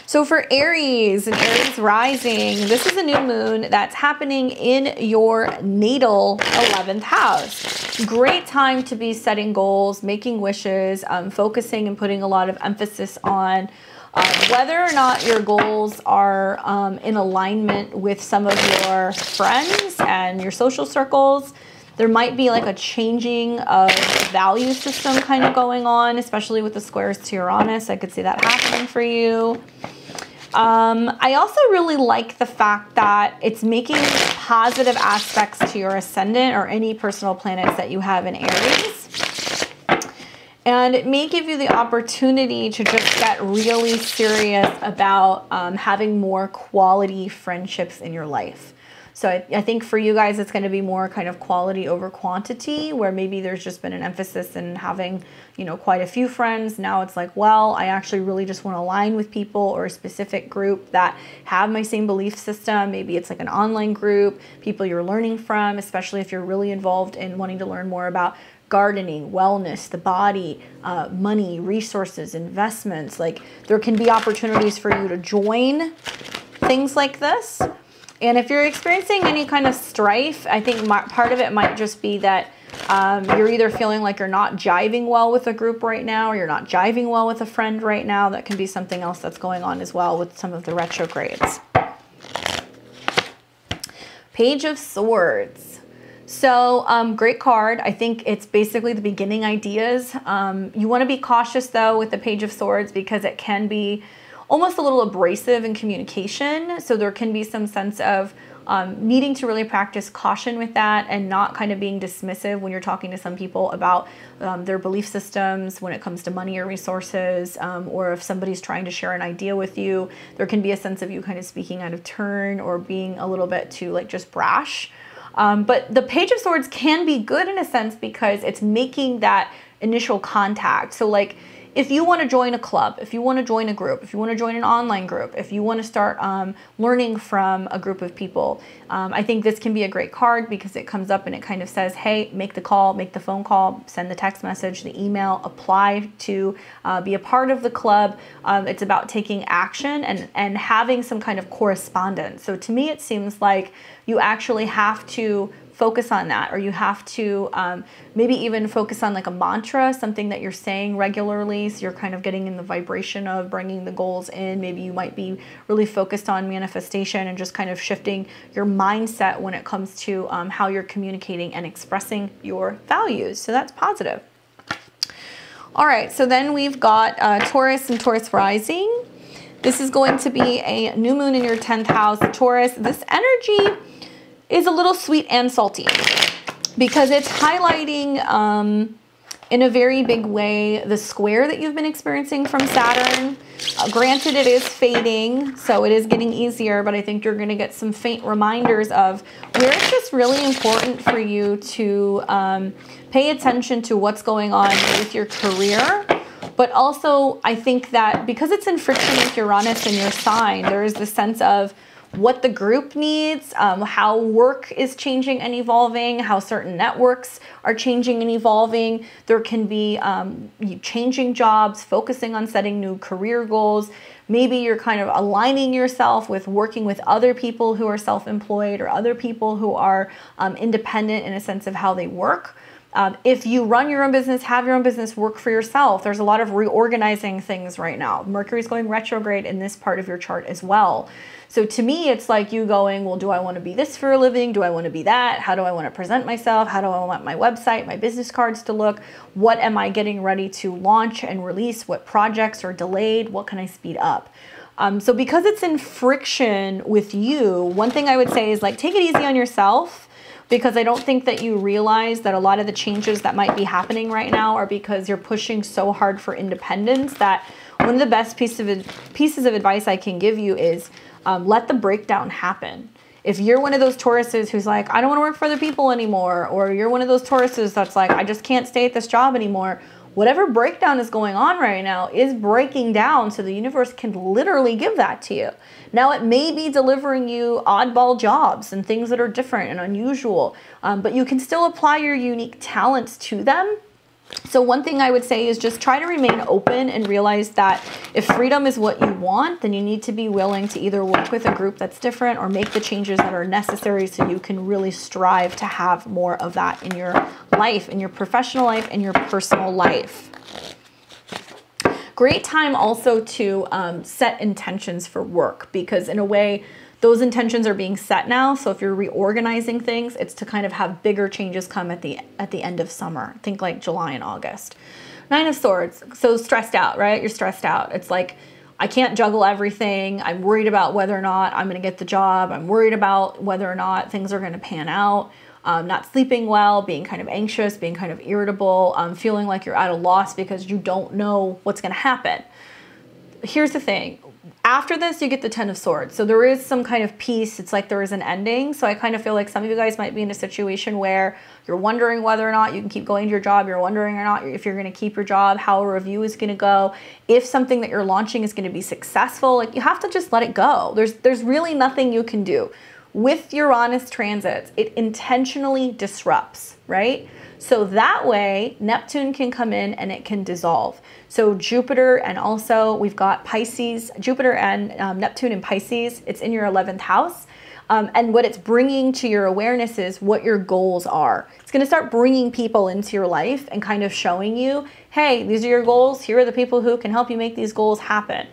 So for Aries and Aries rising, this is a new moon that's happening in your natal 11th house. Great time to be setting goals, making wishes, focusing and putting a lot of emphasis on whether or not your goals are in alignment with some of your friends and your social circles. There might be like a changing of value system kind of going on, especially with the squares to Uranus. I could see that happening for you. I also really like the fact that it's making positive aspects to your ascendant or any personal planets that you have in Aries. And it may give you the opportunity to just get really serious about having more quality friendships in your life. So I think for you guys, it's going to be more kind of quality over quantity, where maybe there's just been an emphasis in having, you know, quite a few friends. Now it's like, well, I actually really just want to align with people or a specific group that have my same belief system. Maybe it's like an online group, people you're learning from, especially if you're really involved in wanting to learn more about gardening, wellness, the body, money, resources, investments. Like, there can be opportunities for you to join things like this. And if you're experiencing any kind of strife, I think part of it might just be that you're either feeling like you're not jiving well with a group right now, or you're not jiving well with a friend right now. That can be something else that's going on as well with some of the retrogrades. Page of Swords. So great card. I think it's basically the beginning ideas. You want to be cautious though with the Page of Swords, because it can be almost a little abrasive in communication. So there can be some sense of needing to really practice caution with that, and not kind of being dismissive when you're talking to some people about their belief systems when it comes to money or resources, or if somebody's trying to share an idea with you, there can be a sense of you kind of speaking out of turn or being a little bit too like just brash. But the Page of Swords can be good in a sense because it's making that initial contact. So like, if you want to join a club, if you want to join a group, if you want to join an online group, if you want to start learning from a group of people, I think this can be a great card because it comes up and it kind of says, hey, make the call, make the phone call, send the text message, the email, apply to be a part of the club. It's about taking action and having some kind of correspondence. So to me, it seems like you actually have to focus on that, or you have to maybe even focus on like a mantra, something that you're saying regularly, so you're kind of getting in the vibration of bringing the goals in. Maybe you might be really focused on manifestation and just kind of shifting your mindset when it comes to how you're communicating and expressing your values. So that's positive. All right, so then we've got Taurus and Taurus rising. This is going to be a new moon in your 10th house, Taurus. This energy is a little sweet and salty because it's highlighting in a very big way the square that you've been experiencing from Saturn. Granted, it is fading, so it is getting easier, but I think you're going to get some faint reminders of where it's just really important for you to pay attention to what's going on with your career. But also, I think that because it's in friction with Uranus and your sign, there is the sense of what the group needs, how work is changing and evolving, how certain networks are changing and evolving. There can be changing jobs, focusing on setting new career goals. Maybe you're kind of aligning yourself with working with other people who are self-employed or other people who are independent in a sense of how they work. If you run your own business, have your own business, work for yourself, there's a lot of reorganizing things right now. Mercury's going retrograde in this part of your chart as well. So to me, it's like you going, well, do I want to be this for a living? Do I want to be that? How do I want to present myself? How do I want my website, my business cards to look? What am I getting ready to launch and release? What projects are delayed? What can I speed up? So because it's in friction with you, one thing I would say is like, take it easy on yourself, because I don't think that you realize that a lot of the changes that might be happening right now are because you're pushing so hard for independence that one of the best pieces of advice I can give you is let the breakdown happen. If you're one of those Tauruses who's like, I don't want to work for other people anymore, or you're one of those Tauruses that's like, I just can't stay at this job anymore, whatever breakdown is going on right now is breaking down so the universe can literally give that to you. Now, it may be delivering you oddball jobs and things that are different and unusual, but you can still apply your unique talents to them. So one thing I would say is just try to remain open and realize that if freedom is what you want, then you need to be willing to either work with a group that's different or make the changes that are necessary so you can really strive to have more of that in your life, in your professional life, in your personal life. Great time also to set intentions for work, because in a way, those intentions are being set now. So if you're reorganizing things, it's to kind of have bigger changes come at the end of summer. Think like July and August. Nine of Swords. So stressed out, right? You're stressed out. It's like, I can't juggle everything. I'm worried about whether or not I'm going to get the job. I'm worried about whether or not things are going to pan out. Not sleeping well, being kind of anxious, being kind of irritable, feeling like you're at a loss because you don't know what's going to happen. here's the thing. After this, you get the 10 of Swords. So there is some kind of peace. It's like there is an ending. So I kind of feel like some of you guys might be in a situation where you're wondering whether or not you can keep going to your job. You're wondering or not if you're going to keep your job, how a review is going to go, if something that you're launching is going to be successful. Like, you have to just let it go. There's really nothing you can do. With Uranus transits, it intentionally disrupts, right? So that way, Neptune can come in and it can dissolve. So Jupiter, and also we've got Pisces, Jupiter and Neptune in Pisces, it's in your 11th house. And what it's bringing to your awareness is what your goals are. It's going to start bringing people into your life and kind of showing you, hey, these are your goals. Here are the people who can help you make these goals happen.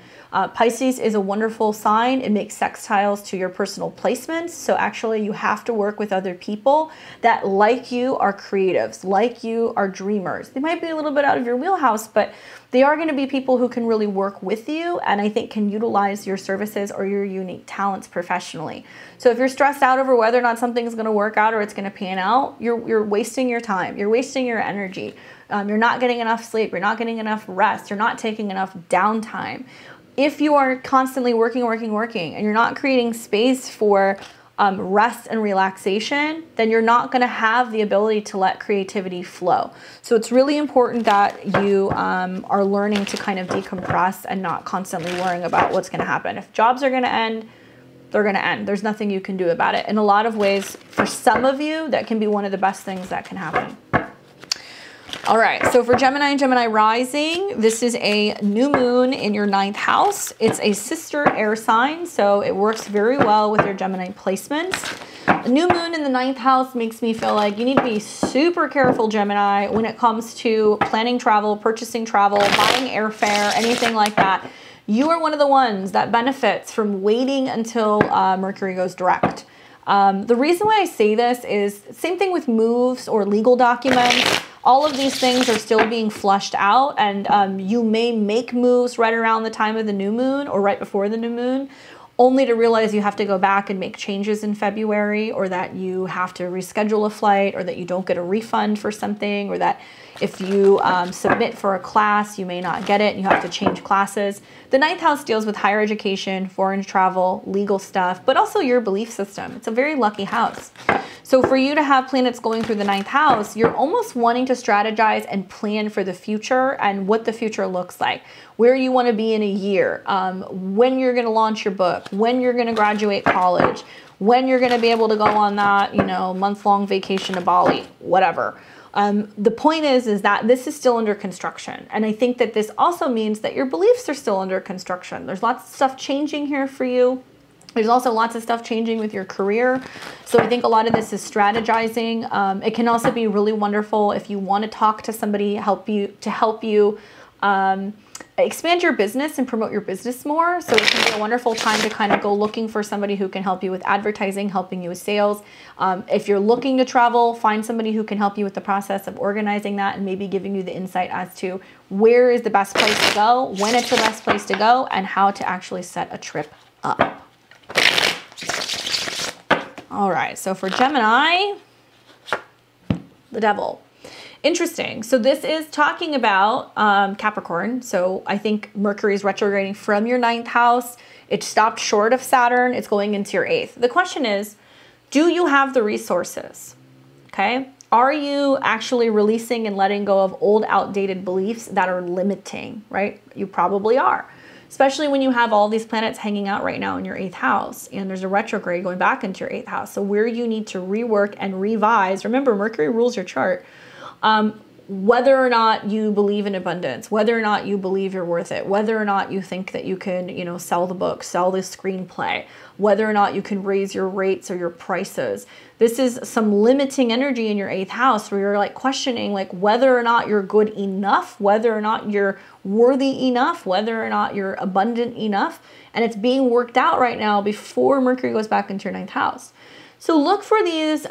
Pisces is a wonderful sign. It makes sextiles to your personal placements. So actually you have to work with other people that, like you, are creatives, like you, are dreamers. They might be a little bit out of your wheelhouse, but they are going to be people who can really work with you, and I think can utilize your services or your unique talents professionally. So if you're stressed out over whether or not something's going to work out or it's going to pan out, you're wasting your time. You're wasting your energy. You're not getting enough sleep. You're not getting enough rest. You're not taking enough downtime. If you are constantly working, and you're not creating space for rest and relaxation, then you're not going to have the ability to let creativity flow. So it's really important that you are learning to kind of decompress and not constantly worrying about what's going to happen. If jobs are going to end, they're going to end. There's nothing you can do about it. In a lot of ways, for some of you, that can be one of the best things that can happen. All right, so for Gemini and Gemini rising, this is a new moon in your 9th house. It's a sister air sign, so it works very well with your Gemini placements. A new moon in the 9th house makes me feel like you need to be super careful, Gemini, when it comes to planning travel, purchasing travel, buying airfare, anything like that. You are one of the ones that benefits from waiting until Mercury goes direct. The reason why I say this is same thing with moves or legal documents. All of these things are still being flushed out, and you may make moves right around the time of the new moon or right before the new moon, only to realize you have to go back and make changes in February, or that you have to reschedule a flight, or that you don't get a refund for something, or that if you submit for a class, you may not get it and you have to change classes. The 9th house deals with higher education, foreign travel, legal stuff, but also your belief system. It's a very lucky house. So for you to have planets going through the 9th house, you're almost wanting to strategize and plan for the future and what the future looks like, where you want to be in a year, when you're going to launch your book, when you're going to graduate college, when you're going to be able to go on that, month-long vacation to Bali, whatever. The point is that this is still under construction. And I think that this also means that your beliefs are still under construction. There's lots of stuff changing here for you. There's also lots of stuff changing with your career. So I think a lot of this is strategizing. It can also be really wonderful if you want to talk to somebody to help you expand your business and promote your business more. So it can be a wonderful time to kind of go looking for somebody who can help you with advertising, helping you with sales. If you're looking to travel, find somebody who can help you with the process of organizing that and maybe giving you the insight as to where is the best place to go, when it's the best place to go, and how to actually set a trip up. All right, so for Gemini, the devil. Interesting. So this is talking about Capricorn. So I think Mercury is retrograding from your 9th house. It stopped short of Saturn. It's going into your 8th. The question is, do you have the resources? Okay. Are you actually releasing and letting go of old, outdated beliefs that are limiting, right? You probably are. Especially when you have all these planets hanging out right now in your 8th house, and there's a retrograde going back into your 8th house. So where you need to rework and revise, remember Mercury rules your chart, whether or not you believe in abundance, whether or not you believe you're worth it, whether or not you think that you can, sell the book, sell the screenplay, whether or not you can raise your rates or your prices. This is some limiting energy in your 8th house where you're like questioning whether or not you're good enough, whether or not you're worthy enough, whether or not you're abundant enough. And it's being worked out right now before Mercury goes back into your 9th house. So look for these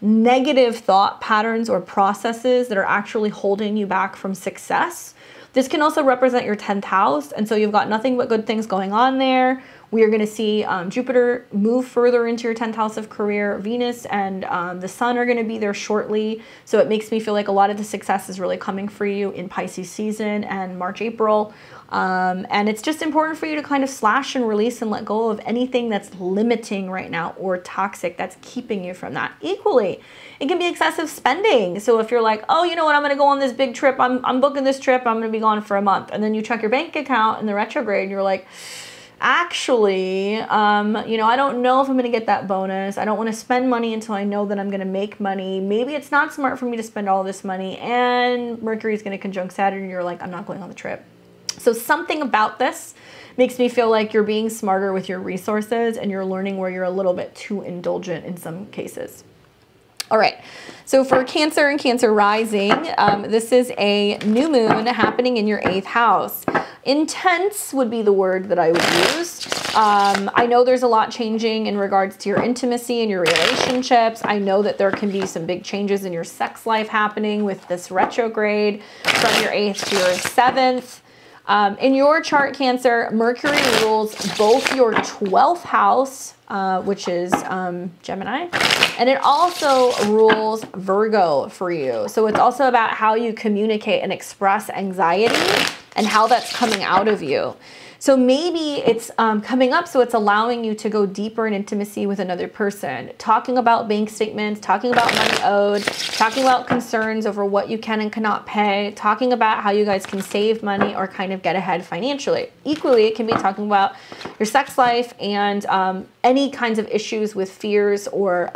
negative thought patterns or processes that are actually holding you back from success. This can also represent your 10th house. And so you've got nothing but good things going on there. We are going to see Jupiter move further into your 10th house of career. Venus and the sun are going to be there shortly. So it makes me feel like a lot of the success is really coming for you in Pisces season and March, April. And it's just important for you to kind of slash and release and let go of anything that's limiting right now or toxic that's keeping you from that. Equally, it can be excessive spending. So if you're like, oh, you know what, I'm going to go on this big trip. I'm booking this trip. I'm going to be gone for a month. And then you check your bank account in the retrograde and you're like, actually, you know, I don't know if I'm going to get that bonus. I don't want to spend money until I know that I'm going to make money. Maybe it's not smart for me to spend all this money, and Mercury is going to conjunct Saturn and you're like, I'm not going on the trip. So something about this makes me feel like you're being smarter with your resources and you're learning where you're a little bit too indulgent in some cases. All right, so for Cancer and Cancer rising, this is a new moon happening in your 8th house. Intense would be the word that I would use. I know there's a lot changing in regards to your intimacy and your relationships. I know that there can be some big changes in your sex life happening with this retrograde from your 8th to your 7th. In your chart, Cancer, Mercury rules both your 12th house, which is Gemini, and it also rules Virgo for you. So it's also about how you communicate and express anxiety and how that's coming out of you. So maybe it's coming up, so it's allowing you to go deeper in intimacy with another person, talking about bank statements, talking about money owed, talking about concerns over what you can and cannot pay, talking about how you guys can save money or kind of get ahead financially. Equally, it can be talking about your sex life and any kinds of issues with fears or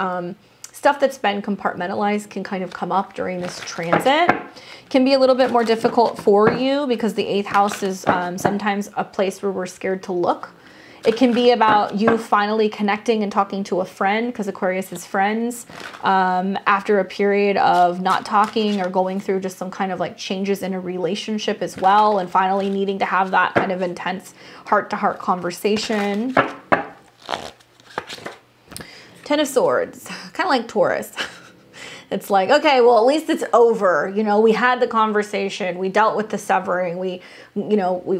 stuff that's been compartmentalized can kind of come up during this transit. Can be a little bit more difficult for you because the 8th house is sometimes a place where we're scared to look. It can be about you finally connecting and talking to a friend, because Aquarius is friends, after a period of not talking or going through just some kind of like changes in a relationship as well, and finally needing to have that kind of intense heart-to-heart conversation. Ten of Swords, kind of like Taurus. It's like, okay, well, at least it's over. You know, we had the conversation. We dealt with the severing. We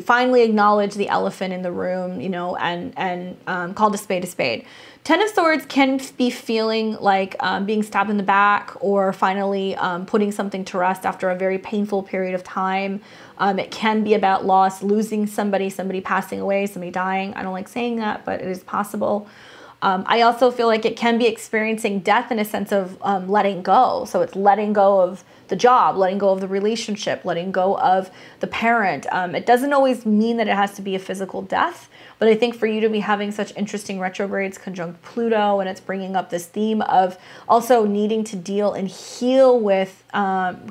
finally acknowledged the elephant in the room, you know, and called a spade a spade. Ten of Swords can be feeling like being stabbed in the back or finally putting something to rest after a very painful period of time. It can be about loss, losing somebody passing away, somebody dying. I don't like saying that, but it is possible. I also feel like it can be experiencing death in a sense of letting go. So it's letting go of the job, letting go of the relationship, letting go of the parent. It doesn't always mean that it has to be a physical death, but I think for you to be having such interesting retrogrades conjunct Pluto, and it's bringing up this theme of also needing to deal and heal with,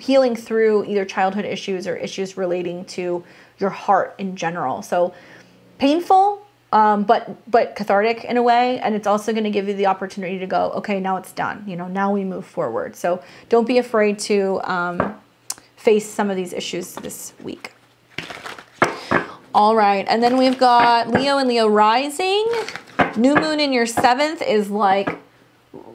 healing through either childhood issues or issues relating to your heart in general. So painful, but cathartic in a way. And it's also going to give you the opportunity to go, okay, now it's done. You know, now we move forward. So don't be afraid to face some of these issues this week. All right. And then we've got Leo and Leo rising. New moon in your 7th is like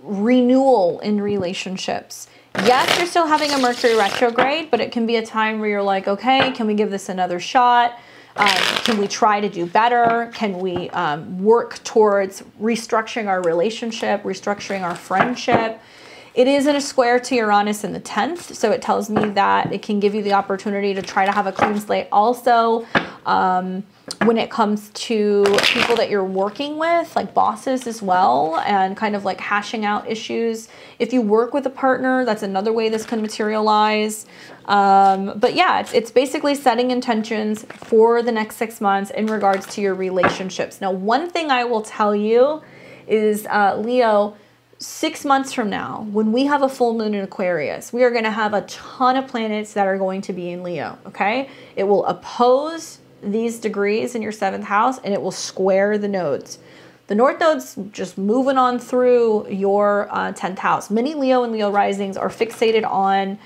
renewal in relationships. Yes, you're still having a Mercury retrograde, but it can be a time where you're like, okay, can we give this another shot? Can we try to do better? Can we work towards restructuring our relationship, restructuring our friendship? It is in a square to Uranus in the 10th, so it tells me that it can give you the opportunity to try to have a clean slate also. When it comes to people that you're working with, like bosses as well, and kind of like hashing out issues. If you work with a partner, that's another way this can materialize. But yeah, it's basically setting intentions for the next 6 months in regards to your relationships. Now, one thing I will tell you is, Leo, 6 months from now, when we have a full moon in Aquarius, we are going to have a ton of planets that are going to be in Leo, okay? It will oppose these degrees in your 7th house, and it will square the nodes. The North node's just moving on through your 10th house. Many Leo and Leo risings are fixated on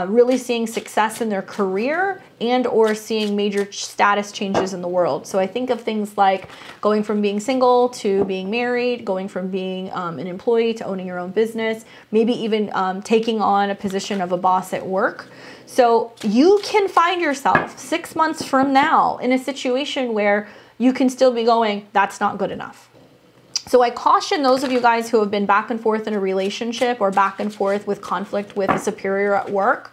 really seeing success in their career and or seeing major status changes in the world. So I think of things like going from being single to being married, going from being an employee to owning your own business, maybe even taking on a position of a boss at work. So you can find yourself 6 months from now in a situation where you can still be going, that's not good enough. So I caution those of you guys who have been back and forth in a relationship or back and forth with conflict with a superior at work.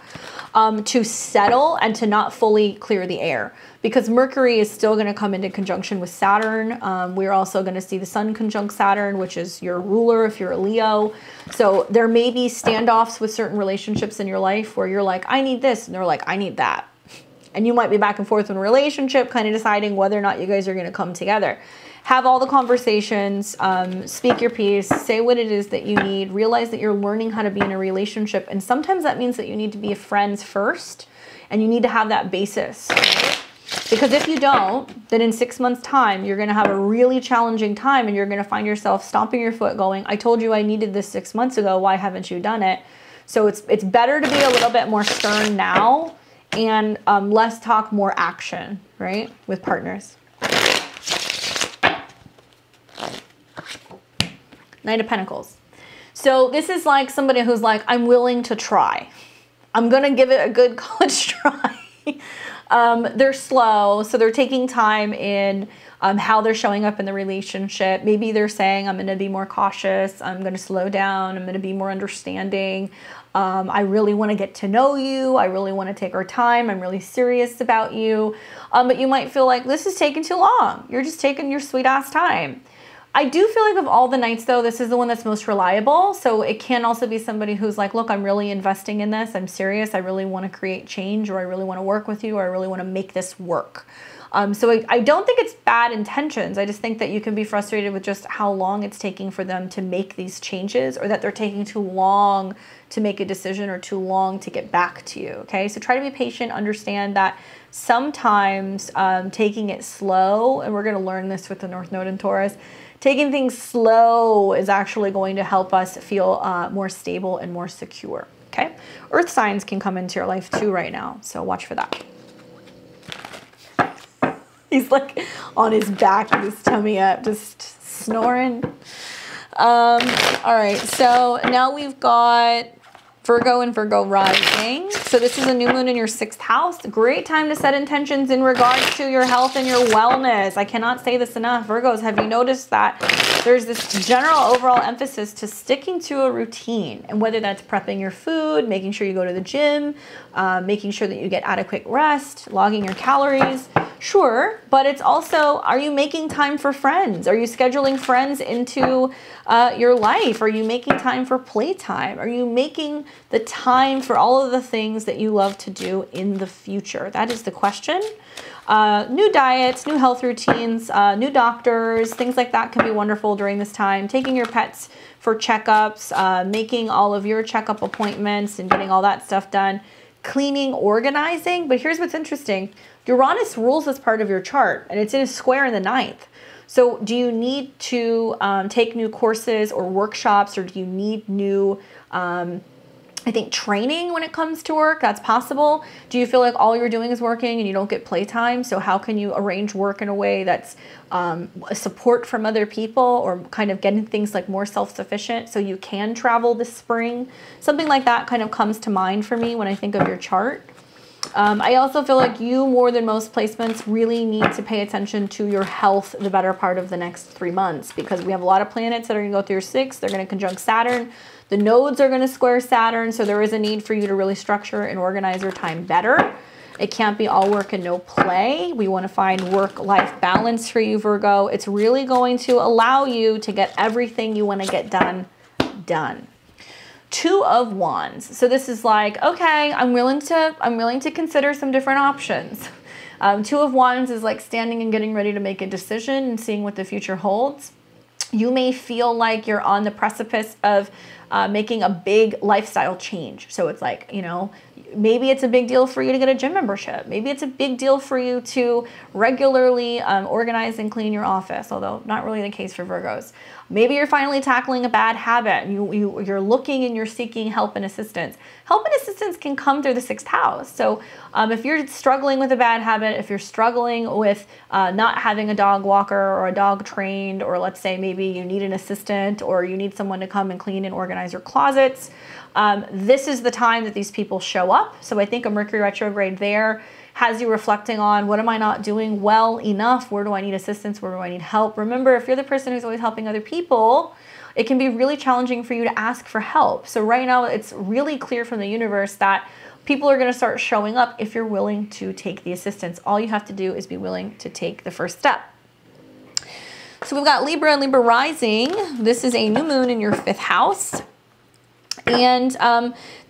to settle and to not fully clear the air, because Mercury is still going to come into conjunction with Saturn. We're also going to see the Sun conjunct Saturn, which is your ruler if you're a Leo. So there may be standoffs with certain relationships in your life where you're like, I need this, and they're like, I need that. And you might be back and forth in a relationship, kind of deciding whether or not you guys are going to come together. Have all the conversations, speak your piece, say what it is that you need, realize that you're learning how to be in a relationship. And sometimes that means that you need to be friends first, and you need to have that basis. Because if you don't, then in 6 months' time, you're going to have a really challenging time, and you're going to find yourself stomping your foot going, I told you I needed this 6 months ago. Why haven't you done it? So it's better to be a little bit more stern now and less talk, more action, right, with partners. Knight of Pentacles. So this is like somebody who's like, I'm willing to try. I'm going to give it a good college try. They're slow, so they're taking time in how they're showing up in the relationship. Maybe they're saying, I'm going to be more cautious. I'm going to slow down. I'm going to be more understanding. I really want to get to know you. I really want to take our time. I'm really serious about you. But you might feel like this is taking too long. You're just taking your sweet ass time. I do feel like of all the Knights, though, this is the one that's most reliable. So it can also be somebody who's like, look, I'm really investing in this. I'm serious. I really want to create change, or I really want to work with you, or I really want to make this work. So I don't think it's bad intentions. I just think that you can be frustrated with just how long it's taking for them to make these changes, or that they're taking too long to make a decision or too long to get back to you. Okay, so try to be patient. Understand that sometimes taking it slow, and we're going to learn this with the North Node in Taurus, taking things slow is actually going to help us feel more stable and more secure. Okay, Earth signs can come into your life too right now, so watch for that. He's like on his back with his tummy up, just snoring. All right, so now we've got Virgo and Virgo rising. So this is a new moon in your 6th house. Great time to set intentions in regards to your health and your wellness. I cannot say this enough. Virgos, have you noticed that there's this general overall emphasis to sticking to a routine? And whether that's prepping your food, making sure you go to the gym, making sure that you get adequate rest, logging your calories. Sure, but it's also, are you making time for friends? Are you scheduling friends into your life? Are you making time for playtime? Are you making the time for all of the things that you love to do in the future? That is the question. New diets, new health routines, new doctors, things like that can be wonderful during this time. Taking your pets for checkups, making all of your checkup appointments and getting all that stuff done. Cleaning, organizing. But here's what's interesting. Uranus rules this part of your chart, and it's in a square in the 9th. So do you need to take new courses or workshops, or do you need new, I think, training when it comes to work? That's possible. Do you feel like all you're doing is working and you don't get playtime? So how can you arrange work in a way that's support from other people, or kind of getting things like more self-sufficient so you can travel this spring? Something like that kind of comes to mind for me when I think of your chart. I also feel like you, more than most placements, really need to pay attention to your health the better part of the next 3 months, because we have a lot of planets that are going to go through your 6th. They're going to conjunct Saturn. The nodes are going to square Saturn, so there is a need for you to really structure and organize your time better. It can't be all work and no play. We want to find work-life balance for you, Virgo. It's really going to allow you to get everything you want to get done. Two of Wands. So this is like, okay, I'm willing to consider some different options. Two of Wands is like standing and getting ready to make a decision and seeing what the future holds. You may feel like you're on the precipice of making a big lifestyle change. So it's like, you know, maybe it's a big deal for you to get a gym membership. Maybe it's a big deal for you to regularly organize and clean your office, although not really the case for Virgos. Maybe you're finally tackling a bad habit. You're looking and you're seeking help and assistance. Help and assistance can come through the 6th house. So if you're struggling with a bad habit, if you're struggling with not having a dog walker or a dog trained, or let's say maybe you need an assistant or you need someone to come and clean and organize your closets, this is the time that these people show up. So I think a Mercury retrograde there has you reflecting on, what am I not doing well enough? Where do I need assistance? Where do I need help? Remember, if you're the person who's always helping other people, it can be really challenging for you to ask for help. So right now, it's really clear from the universe that people are going to start showing up if you're willing to take the assistance. All you have to do is be willing to take the first step. So we've got Libra and Libra rising. This is a new moon in your 5th house. And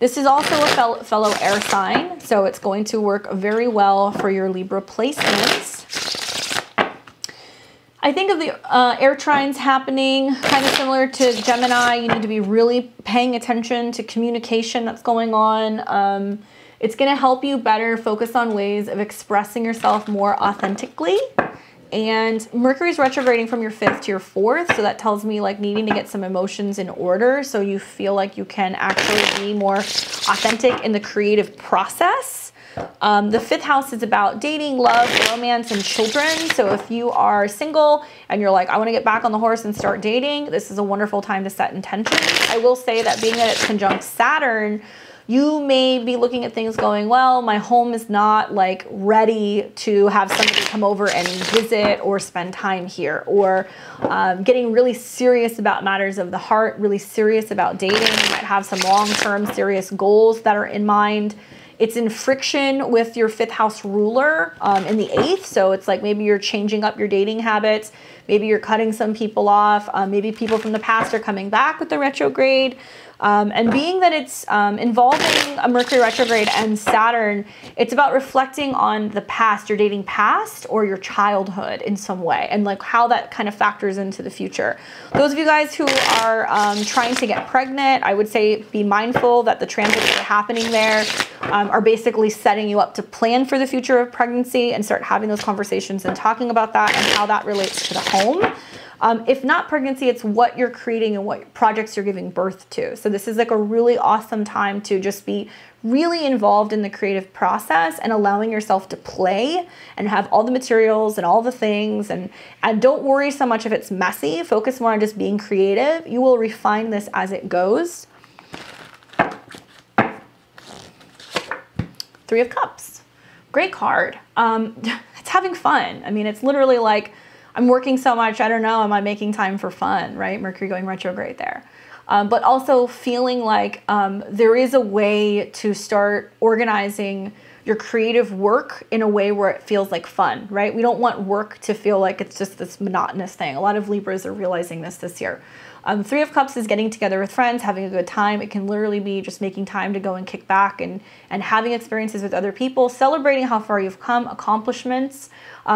this is also a fellow air sign. So it's going to work very well for your Libra placements. I think of the air trines happening kind of similar to Gemini. You need to be really paying attention to communication that's going on. It's going to help you better focus on ways of expressing yourself more authentically. And Mercury's retrograding from your 5th to your 4th. So that tells me like needing to get some emotions in order so you feel like you can actually be more authentic in the creative process. The 5th house is about dating, love, romance, and children. So if you are single and you're like, I want to get back on the horse and start dating, this is a wonderful time to set intentions. I will say that being that it's conjunct Saturn, you may be looking at things going, well, my home is not like ready to have somebody come over and visit or spend time here, or getting really serious about matters of the heart, really serious about dating. You might have some long-term serious goals that are in mind. It's in friction with your 5th house ruler in the 8th. So it's like maybe you're changing up your dating habits. Maybe you're cutting some people off. Maybe people from the past are coming back with the retrograde. And being that it's involving a Mercury retrograde and Saturn, it's about reflecting on the past, your dating past or your childhood in some way, and like how that kind of factors into the future. Those of you guys who are trying to get pregnant, I would say be mindful that the transits that are happening there are basically setting you up to plan for the future of pregnancy and start having those conversations and talking about that and how that relates to the home. If not pregnancy, it's what you're creating and what projects you're giving birth to. So this is like a really awesome time to just be really involved in the creative process and allowing yourself to play and have all the materials and all the things. And don't worry so much if it's messy. Focus more on just being creative. You will refine this as it goes. 3 of Cups. Great card. It's having fun. I mean, it's literally like, I'm working so much, I don't know, am I making time for fun, right? Mercury going retrograde there. But also feeling like there is a way to start organizing your creative work in a way where it feels like fun, right? We don't want work to feel like it's just this monotonous thing. A lot of Libras are realizing this year. 3 of Cups is getting together with friends, having a good time. It can literally be just making time to go and kick back and having experiences with other people, celebrating how far you've come, accomplishments.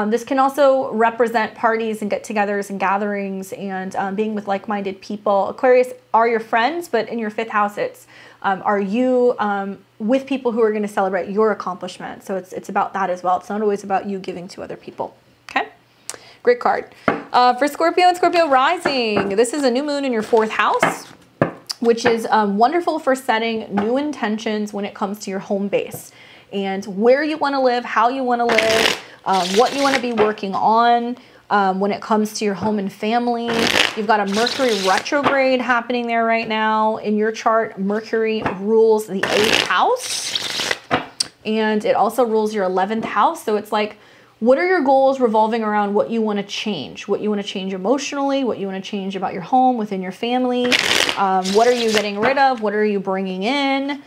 This can also represent parties and get-togethers and gatherings and being with like-minded people. Aquarius are your friends, but in your 5th house, it's are you with people who are going to celebrate your accomplishments. So it's about that as well. It's not always about you giving to other people. Okay, great card. For Scorpio and Scorpio rising, this is a new moon in your 4th house, which is wonderful for setting new intentions when it comes to your home base and where you want to live, how you want to live, what you want to be working on when it comes to your home and family. You've got a Mercury retrograde happening there right now. In your chart, Mercury rules the 8th house, and it also rules your 11th house. So it's like, what are your goals revolving around what you want to change? What you want to change emotionally, what you want to change about your home, within your family. What are you getting rid of? What are you bringing in?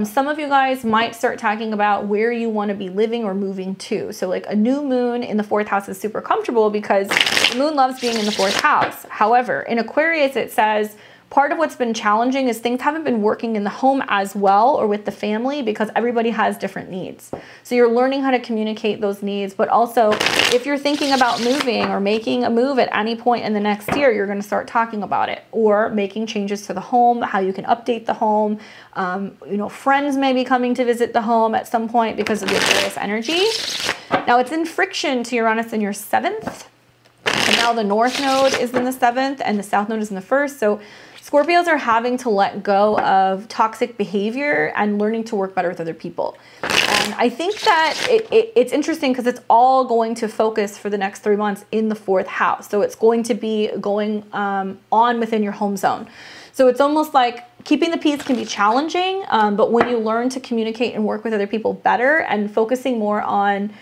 Some of you guys might start talking about where you want to be living or moving to. So like a new moon in the 4th house is super comfortable because the moon loves being in the 4th house. However, in Aquarius, it says part of what's been challenging is things haven't been working in the home as well or with the family because everybody has different needs. So you're learning how to communicate those needs, but also if you're thinking about moving or making a move at any point in the next year, you're going to start talking about it or making changes to the home, how you can update the home. You know, friends may be coming to visit the home at some point because of the Aquarius energy. Now it's in friction to Uranus in your 7th. And now the North Node is in the 7th and the South Node is in the 1st. So Scorpios are having to let go of toxic behavior and learning to work better with other people. And I think that it's interesting because it's all going to focus for the next 3 months in the 4th house. So it's going to be going on within your home zone. So it's almost like keeping the peace can be challenging, but when you learn to communicate and work with other people better and focusing more on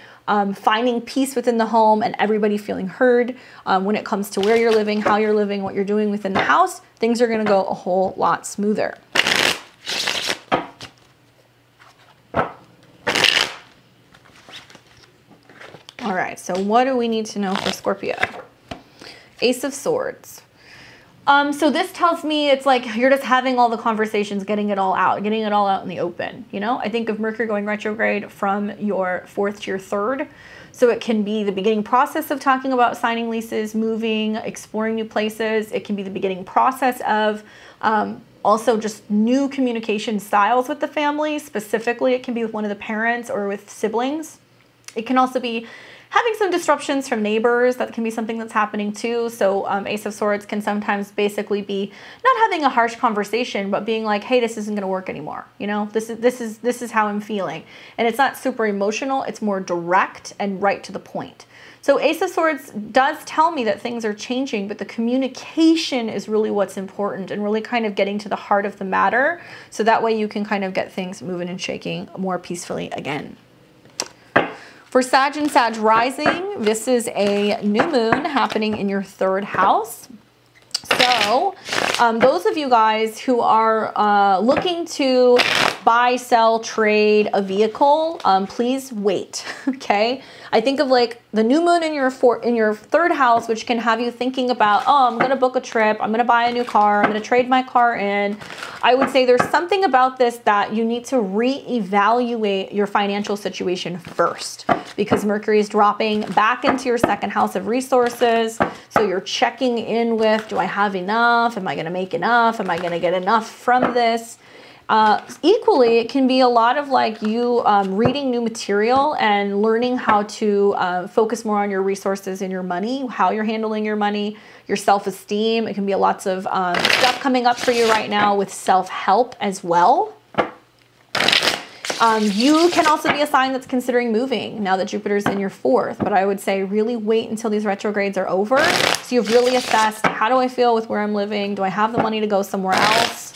finding peace within the home and everybody feeling heard when it comes to where you're living, how you're living, what you're doing within the house, things are going to go a whole lot smoother. so what do we need to know for Scorpio? Ace of Swords. So this tells me it's like you're just having all the conversations, getting it all out in the open, you know? I think of Mercury going retrograde from your 4th to your 3rd. So it can be the beginning process of talking about signing leases, moving, exploring new places. It can be the beginning process of also just new communication styles with the family. Specifically, it can be with one of the parents or with siblings. It can also be having some disruptions from neighbors. That can be something that's happening too. So Ace of Swords can sometimes basically be not having a harsh conversation, but being like, hey, this isn't going to work anymore. You know, this is how I'm feeling. And it's not super emotional. It's more direct and right to the point. So Ace of Swords does tell me that things are changing, but the communication is really what's important and really kind of getting to the heart of the matter. So that way you can kind of get things moving and shaking more peacefully again. For Sag and Sag rising, this is a new moon happening in your 3rd house. So those of you guys who are looking to buy, sell, trade a vehicle, please wait, okay? I think of like the new moon in your 3rd house, which can have you thinking about, oh, I'm gonna book a trip, I'm gonna buy a new car, I'm gonna trade my car in. I would say there's something about this that you need to reevaluate your financial situation first, because Mercury is dropping back into your 2nd house of resources. So you're checking in with, do I have enough? Am I gonna make enough? Am I gonna get enough from this? Equally, it can be a lot of like you reading new material and learning how to focus more on your resources and your money, how you're handling your money, your self-esteem. It can be lots of stuff coming up for you right now with self-help as well. You can also be a sign that's considering moving now that Jupiter's in your 4th, but I would say really wait until these retrogrades are over. So you've really assessed, how do I feel with where I'm living? Do I have the money to go somewhere else?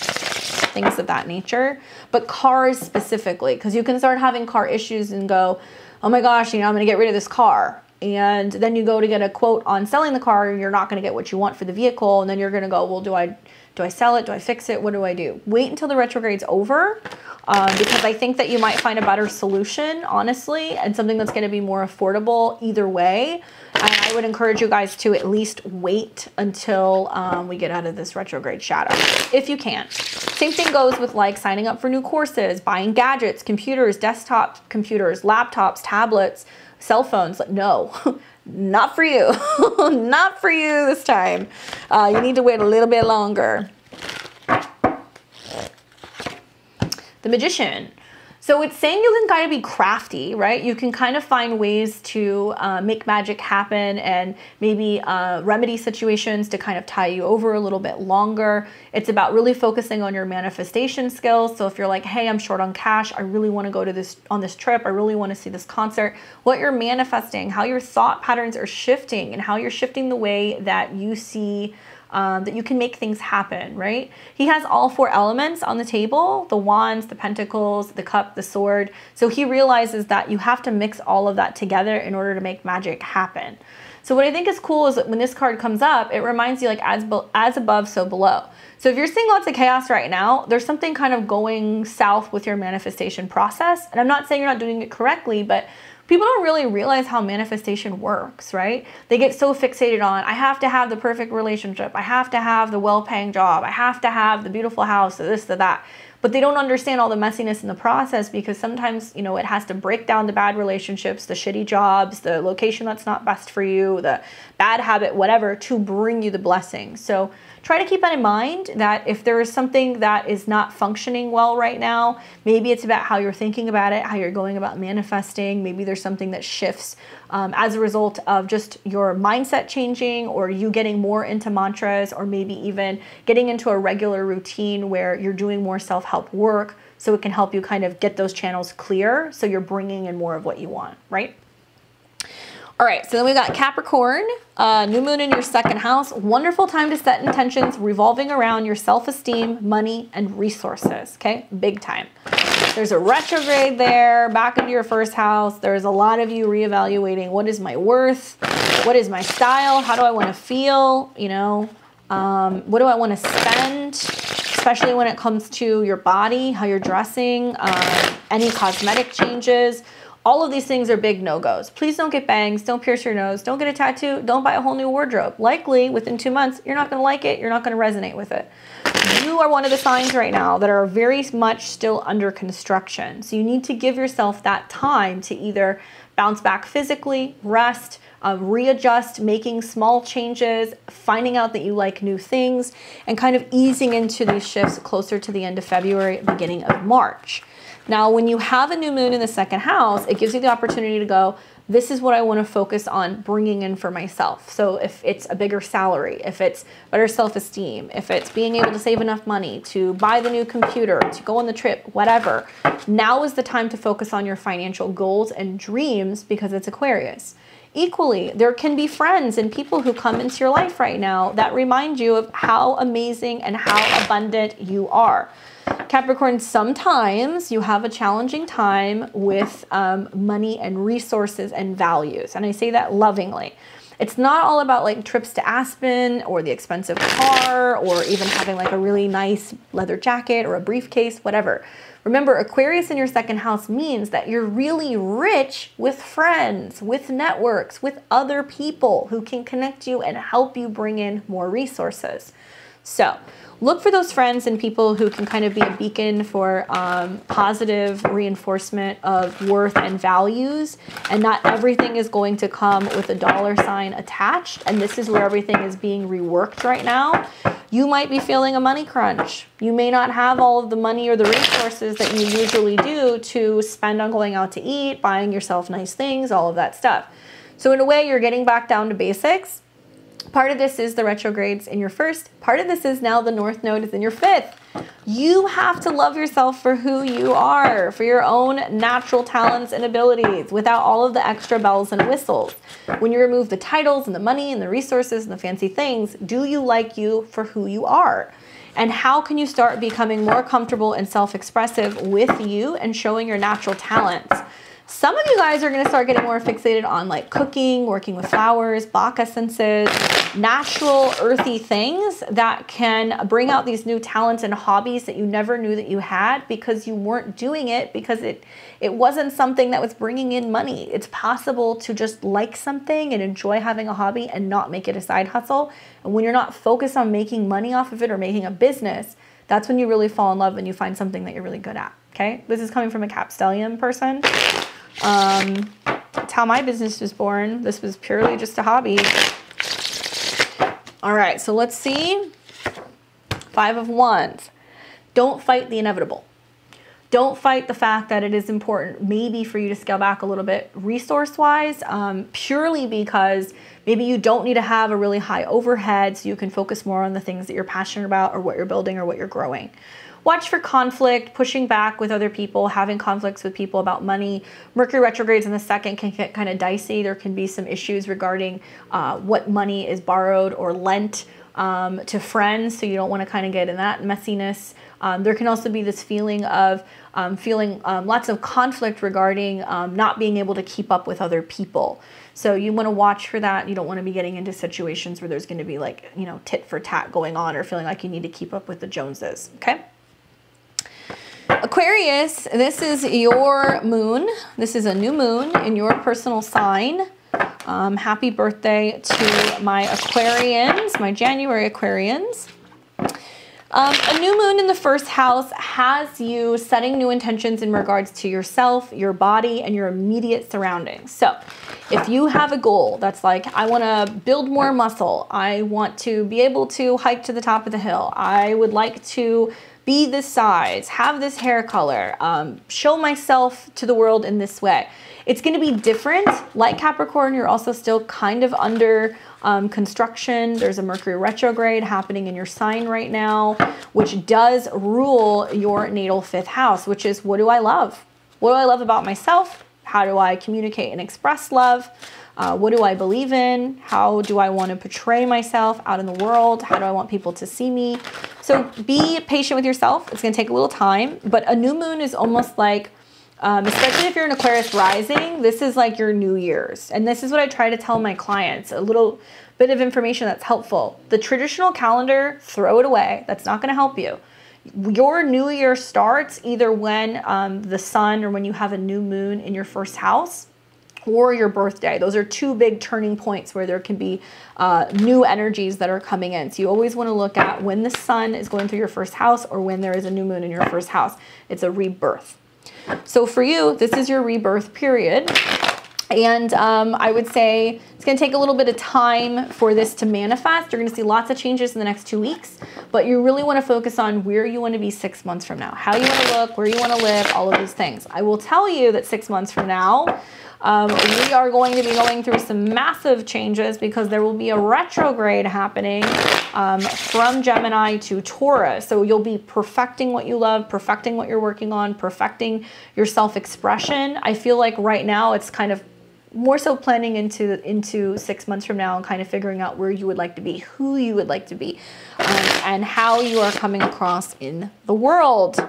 Things of that nature, but cars specifically, because you can start having car issues and go, oh my gosh, you know, I'm going to get rid of this car. And then you go to get a quote on selling the car and you're not going to get what you want for the vehicle. And then you're going to go, well, do I sell it? Do I fix it? What do I do? Wait until the retrograde's over, because I think that you might find a better solution, honestly, and something that's going to be more affordable either way. And I would encourage you guys to at least wait until we get out of this retrograde shadow, if you can. Same thing goes with like signing up for new courses, buying gadgets, computers, desktop computers, laptops, tablets, cell phones. No, not for you. Not for you this time. You need to wait a little bit longer. The Magician. So it's saying you can kind of be crafty, right? You can kind of find ways to make magic happen and maybe remedy situations to kind of tie you over a little bit longer. It's about really focusing on your manifestation skills. So if you're like, hey, I'm short on cash, I really want to go to on this trip, I really want to see this concert, what you're manifesting, how your thought patterns are shifting and how you're shifting the way that you see that you can make things happen, right? He has all 4 elements on the table, the wands, the pentacles, the cup, the sword. So he realizes that you have to mix all of that together in order to make magic happen. So what I think is cool is that when this card comes up, it reminds you like as above, so below. So if you're seeing lots of chaos right now, there's something kind of going south with your manifestation process. And I'm not saying you're not doing it correctly, but people don't really realize how manifestation works, right? They get so fixated on, I have to have the perfect relationship. I have to have the well-paying job. I have to have the beautiful house, this, that. But they don't understand all the messiness in the process, because sometimes, you know, it has to break down the bad relationships, the shitty jobs, the location that's not best for you, the bad habit, whatever, to bring you the blessing. So try to keep that in mind, that if there is something that is not functioning well right now, maybe it's about how you're thinking about it, how you're going about manifesting. Maybe there's something that shifts as a result of just your mindset changing, or you getting more into mantras, or maybe even getting into a regular routine where you're doing more self-help work, so it can help you kind of get those channels clear, so you're bringing in more of what you want, right? All right, so then we got Capricorn, new moon in your 2nd house. Wonderful time to set intentions revolving around your self-esteem, money, and resources, okay? Big time. There's a retrograde there, back into your 1st house. There's a lot of you reevaluating, what is my worth? What is my style? How do I want to feel? You know, what do I want to spend? Especially when it comes to your body, how you're dressing, any cosmetic changes. All of these things are big no-goes. Please don't get bangs, don't pierce your nose, don't get a tattoo, don't buy a whole new wardrobe. Likely within 2 months, you're not gonna like it, you're not gonna resonate with it. You are one of the signs right now that are very much still under construction. So you need to give yourself that time to either bounce back physically, rest, readjust, making small changes, finding out that you like new things, and kind of easing into these shifts closer to the end of February, beginning of March. Now, when you have a new moon in the second house, it gives you the opportunity to go, this is what I want to focus on bringing in for myself. So if it's a bigger salary, if it's better self-esteem, if it's being able to save enough money to buy the new computer, to go on the trip, whatever, now is the time to focus on your financial goals and dreams because it's Aquarius. Equally, there can be friends and people who come into your life right now that remind you of how amazing and how abundant you are. Capricorn, sometimes you have a challenging time with money and resources and values. And I say that lovingly. It's not all about like trips to Aspen or the expensive car or even having like a really nice leather jacket or a briefcase, whatever. Remember, Aquarius in your second house means that you're really rich with friends, with networks, with other people who can connect you and help you bring in more resources. So look for those friends and people who can kind of be a beacon for positive reinforcement of worth and values. And not everything is going to come with a dollar sign attached. And this is where everything is being reworked right now. You might be feeling a money crunch. You may not have all of the money or the resources that you usually do to spend on going out to eat, buying yourself nice things, all of that stuff. So in a way, you're getting back down to basics. Part of this is the retrogrades in your first. Part of this is now the North Node is in your fifth. You have to love yourself for who you are, for your own natural talents and abilities, without all of the extra bells and whistles. When you remove the titles and the money and the resources and the fancy things, do you like you for who you are? And how can you start becoming more comfortable and self-expressive with you and showing your natural talents? Some of you guys are going to start getting more fixated on like cooking, working with flowers, Bach essences, natural earthy things that can bring out these new talents and hobbies that you never knew that you had because you weren't doing it because it wasn't something that was bringing in money. It's possible to just like something and enjoy having a hobby and not make it a side hustle. And when you're not focused on making money off of it or making a business, that's when you really fall in love and you find something that you're really good at. Okay, this is coming from a Cap Stellium person. That's how my business was born. This was purely just a hobby. All right, so let's see. 5 of Wands. Don't fight the inevitable. Don't fight the fact that it is important maybe for you to scale back a little bit resource-wise, purely because maybe you don't need to have a really high overhead so you can focus more on the things that you're passionate about or what you're building or what you're growing. Watch for conflict, pushing back with other people, having conflicts with people about money. Mercury retrogrades in the second can get kind of dicey. There can be some issues regarding what money is borrowed or lent to friends, so you don't want to kind of get in that messiness. There can also be this feeling of feeling lots of conflict regarding not being able to keep up with other people. So you want to watch for that. You don't want to be getting into situations where there's going to be like, you know, tit for tat going on or feeling like you need to keep up with the Joneses, okay? Aquarius, this is your moon. This is a new moon in your personal sign. Happy birthday to my Aquarians, my January Aquarians. A new moon in the first house has you setting new intentions in regards to yourself, your body, and your immediate surroundings. So if you have a goal that's like, I want to build more muscle, I want to be able to hike to the top of the hill, I would like to be this size, have this hair color, show myself to the world in this way. It's going to be different. Like Capricorn, you're also still kind of under construction. There's a Mercury retrograde happening in your sign right now, which does rule your natal 5th house, which is, what do I love? What do I love about myself? How do I communicate and express love? What do I believe in? How do I want to portray myself out in the world? How do I want people to see me? So be patient with yourself. It's going to take a little time, but a new moon is almost like, especially if you're an Aquarius rising, this is like your New Year's. And this is what I try to tell my clients, a little bit of information that's helpful. The traditional calendar, throw it away. That's not going to help you. Your new year starts either when the sun or when you have a new moon in your first house, or your birthday. Those are two big turning points where there can be new energies that are coming in. So you always want to look at when the sun is going through your first house or when there is a new moon in your first house. It's a rebirth. So for you, this is your rebirth period. And I would say it's going to take a little bit of time for this to manifest. You're going to see lots of changes in the next 2 weeks, but you really want to focus on where you want to be 6 months from now, how you want to look, where you want to live, all of these things. I will tell you that 6 months from now, we are going to be going through some massive changes because there will be a retrograde happening from Gemini to Taurus. So you'll be perfecting what you love, perfecting what you're working on, perfecting your self-expression. I feel like right now it's kind of more so planning into 6 months from now and kind of figuring out where you would like to be, who you would like to be, and how you are coming across in the world.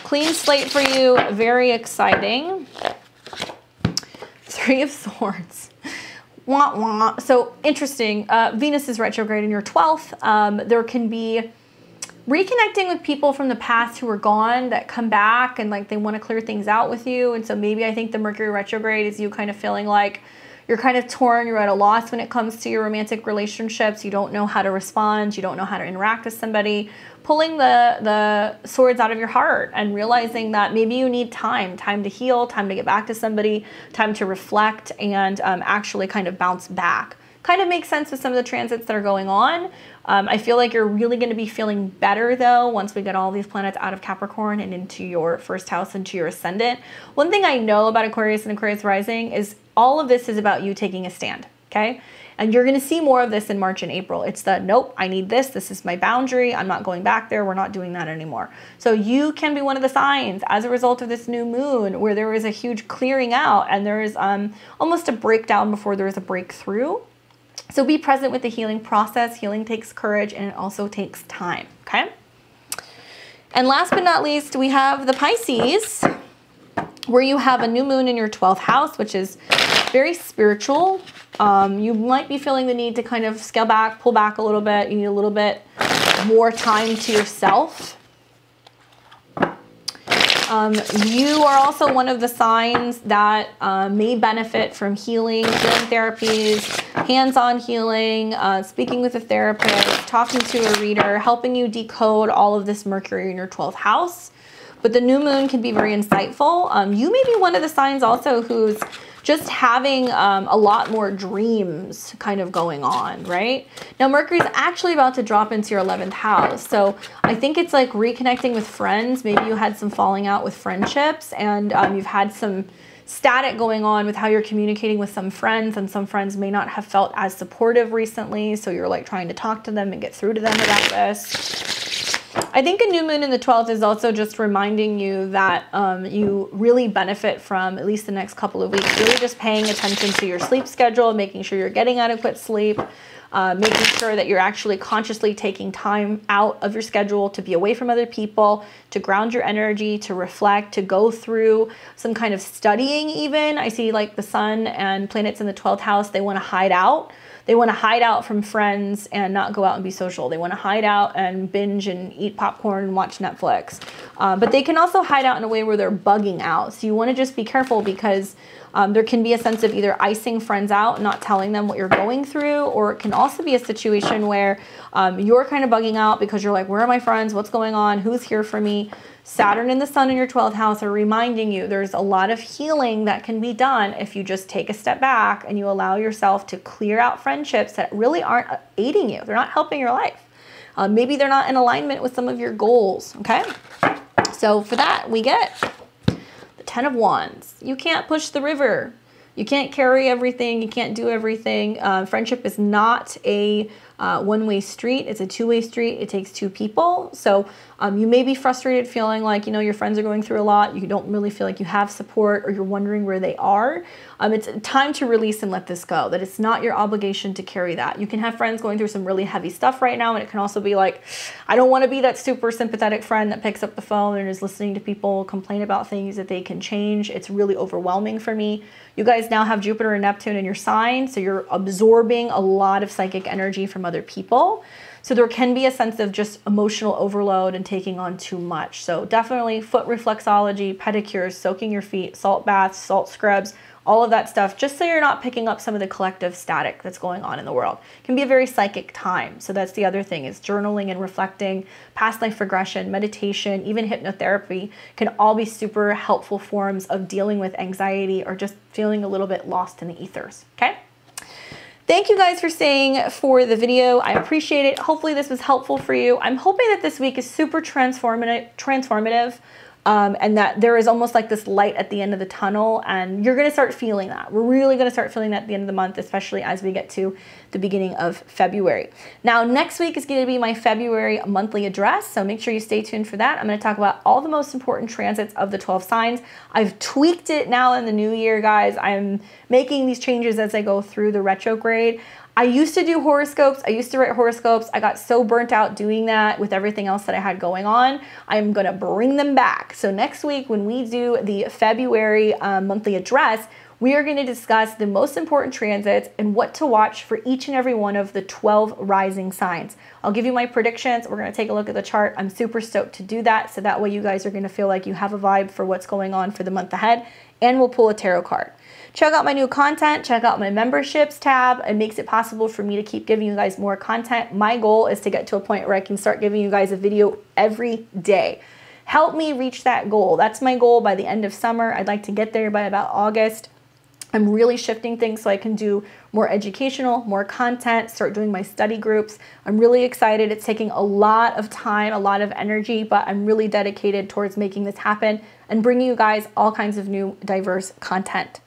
Clean slate for you, very exciting. Three of Swords. Wah, wah. So interesting. Venus is retrograde in your 12th. There can be reconnecting with people from the past who are gone that come back and like they want to clear things out with you. And so maybe I think the Mercury retrograde is you kind of feeling like you're kind of torn, you're at a loss when it comes to your romantic relationships. You don't know how to respond. You don't know how to interact with somebody. Pulling the swords out of your heart and realizing that maybe you need time to heal, time to get back to somebody, time to reflect and actually kind of bounce back. Kind of makes sense with some of the transits that are going on. I feel like you're really going to be feeling better though once we get all these planets out of Capricorn and into your first house, into your ascendant. One thing I know about Aquarius and Aquarius rising is all of this is about you taking a stand, okay? And you're going to see more of this in March and April. It's the, nope, I need this. This is my boundary. I'm not going back there. We're not doing that anymore. So you can be one of the signs as a result of this new moon where there is a huge clearing out and there is almost a breakdown before there is a breakthrough. So be present with the healing process. Healing takes courage and it also takes time, okay? And last but not least, we have the Pisces, where you have a new moon in your 12th house, which is very spiritual. You might be feeling the need to kind of scale back, pull back a little bit. You need a little bit more time to yourself. You are also one of the signs that may benefit from healing therapies, hands-on healing, speaking with a therapist, talking to a reader, helping you decode all of this Mercury in your 12th house. But the new moon can be very insightful. You may be one of the signs also who's just having a lot more dreams kind of going on, right? Now, Mercury's actually about to drop into your 11th house. So I think it's like reconnecting with friends. Maybe you had some falling out with friendships and you've had some static going on with how you're communicating with some friends, and some friends may not have felt as supportive recently. So you're like trying to talk to them and get through to them about this. I think a new moon in the 12th is also just reminding you that you really benefit from, at least the next couple of weeks, really just paying attention to your sleep schedule, making sure you're getting adequate sleep, making sure that you're actually consciously taking time out of your schedule to be away from other people, to ground your energy, to reflect, to go through some kind of studying even. I see like the sun and planets in the 12th house, they want to hide out. They want to hide out from friends and not go out and be social. They want to hide out and binge and eat popcorn and watch Netflix. But they can also hide out in a way where they're bugging out. So you want to just be careful because there can be a sense of either icing friends out, not telling them what you're going through, or it can also be a situation where you're kind of bugging out because you're like, where are my friends? What's going on? Who's here for me? Saturn and the sun in your 12th house are reminding you there's a lot of healing that can be done if you just take a step back and you allow yourself to clear out friendships that really aren't aiding you. They're not helping your life. Maybe they're not in alignment with some of your goals, okay? So for that, we get the 10 of Wands. You can't push the river. You can't carry everything. You can't do everything. Friendship is not a one-way street. It's a two-way street. It takes two people. So you may be frustrated feeling like, you know, your friends are going through a lot. You don't really feel like you have support, or you're wondering where they are. It's time to release and let this go, that it's not your obligation to carry that. You can have friends going through some really heavy stuff right now, and it can also be like, I don't want to be that super sympathetic friend that picks up the phone and is listening to people complain about things that they can change. It's really overwhelming for me. You guys now have Jupiter and Neptune in your sign, so you're absorbing a lot of psychic energy from other people. So there can be a sense of just emotional overload and taking on too much. So definitely foot reflexology, pedicures, soaking your feet, salt baths, salt scrubs, all of that stuff, just so you're not picking up some of the collective static that's going on in the world. It can be a very psychic time. So that's the other thing, is journaling and reflecting, past life regression, meditation, even hypnotherapy can all be super helpful forms of dealing with anxiety or just feeling a little bit lost in the ethers, okay? Thank you guys for staying for the video. I appreciate it. Hopefully this was helpful for you. I'm hoping that this week is super transformative. And that there is almost like this light at the end of the tunnel, and you're going to start feeling that. We're really going to start feeling that at the end of the month, especially as we get to the beginning of February. Now, next week is going to be my February monthly address, so make sure you stay tuned for that. I'm going to talk about all the most important transits of the 12 signs. I've tweaked it now in the new year, guys. I'm making these changes as I go through the retrograde. I used to do horoscopes. I used to write horoscopes. I got so burnt out doing that with everything else that I had going on. I'm going to bring them back. So next week, when we do the February monthly address, we are going to discuss the most important transits and what to watch for each and every one of the 12 rising signs. I'll give you my predictions. We're going to take a look at the chart. I'm super stoked to do that. So that way you guys are going to feel like you have a vibe for what's going on for the month ahead. And we'll pull a tarot card. Check out my new content, check out my memberships tab. It makes it possible for me to keep giving you guys more content. My goal is to get to a point where I can start giving you guys a video every day. Help me reach that goal. That's my goal by the end of summer. I'd like to get there by about August. I'm really shifting things so I can do more educational, more content, start doing my study groups. I'm really excited. It's taking a lot of time, a lot of energy, but I'm really dedicated towards making this happen and bringing you guys all kinds of new diverse content.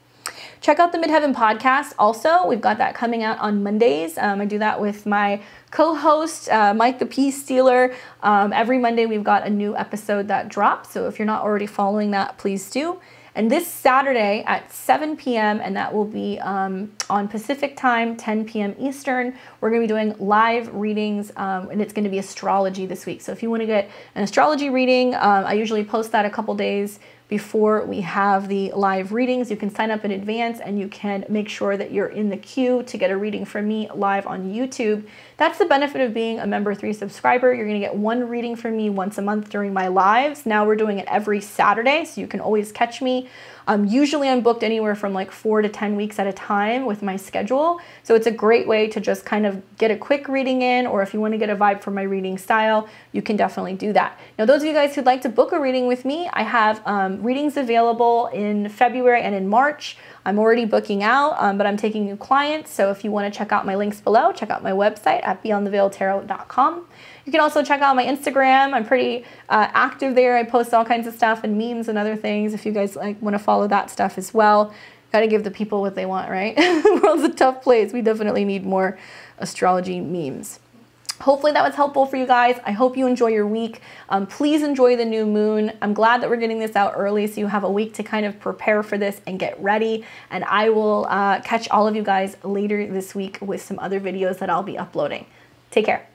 Check out the Midheaven podcast also. We've got that coming out on Mondays. I do that with my co-host, Mike the Peace Stealer. Every Monday we've got a new episode that drops. So if you're not already following that, please do. And this Saturday at 7 p.m., and that will be on Pacific time, 10 p.m. Eastern, we're going to be doing live readings, and it's going to be astrology this week. So if you want to get an astrology reading, I usually post that a couple days before we have the live readings. You can sign up in advance and you can make sure that you're in the queue to get a reading from me live on YouTube. That's the benefit of being a Member 3 subscriber. You're gonna get one reading from me once a month during my lives. Now we're doing it every Saturday, so you can always catch me. Usually I'm booked anywhere from like 4 to 10 weeks at a time with my schedule. So it's a great way to just kind of get a quick reading in, or if you want to get a vibe from my reading style, you can definitely do that. Now, those of you guys who'd like to book a reading with me, I have readings available in February and in March. I'm already booking out, but I'm taking new clients. So if you want to check out my links below, check out my website at beyondtheveiltarot.com. You can also check out my Instagram. I'm pretty active there. I post all kinds of stuff and memes and other things if you guys want to follow that stuff as well. Got to give the people what they want, right? The world's a tough place. We definitely need more astrology memes. Hopefully that was helpful for you guys. I hope you enjoy your week. Please enjoy the new moon. I'm glad that we're getting this out early so you have a week to kind of prepare for this and get ready. And I will catch all of you guys later this week with some other videos that I'll be uploading. Take care.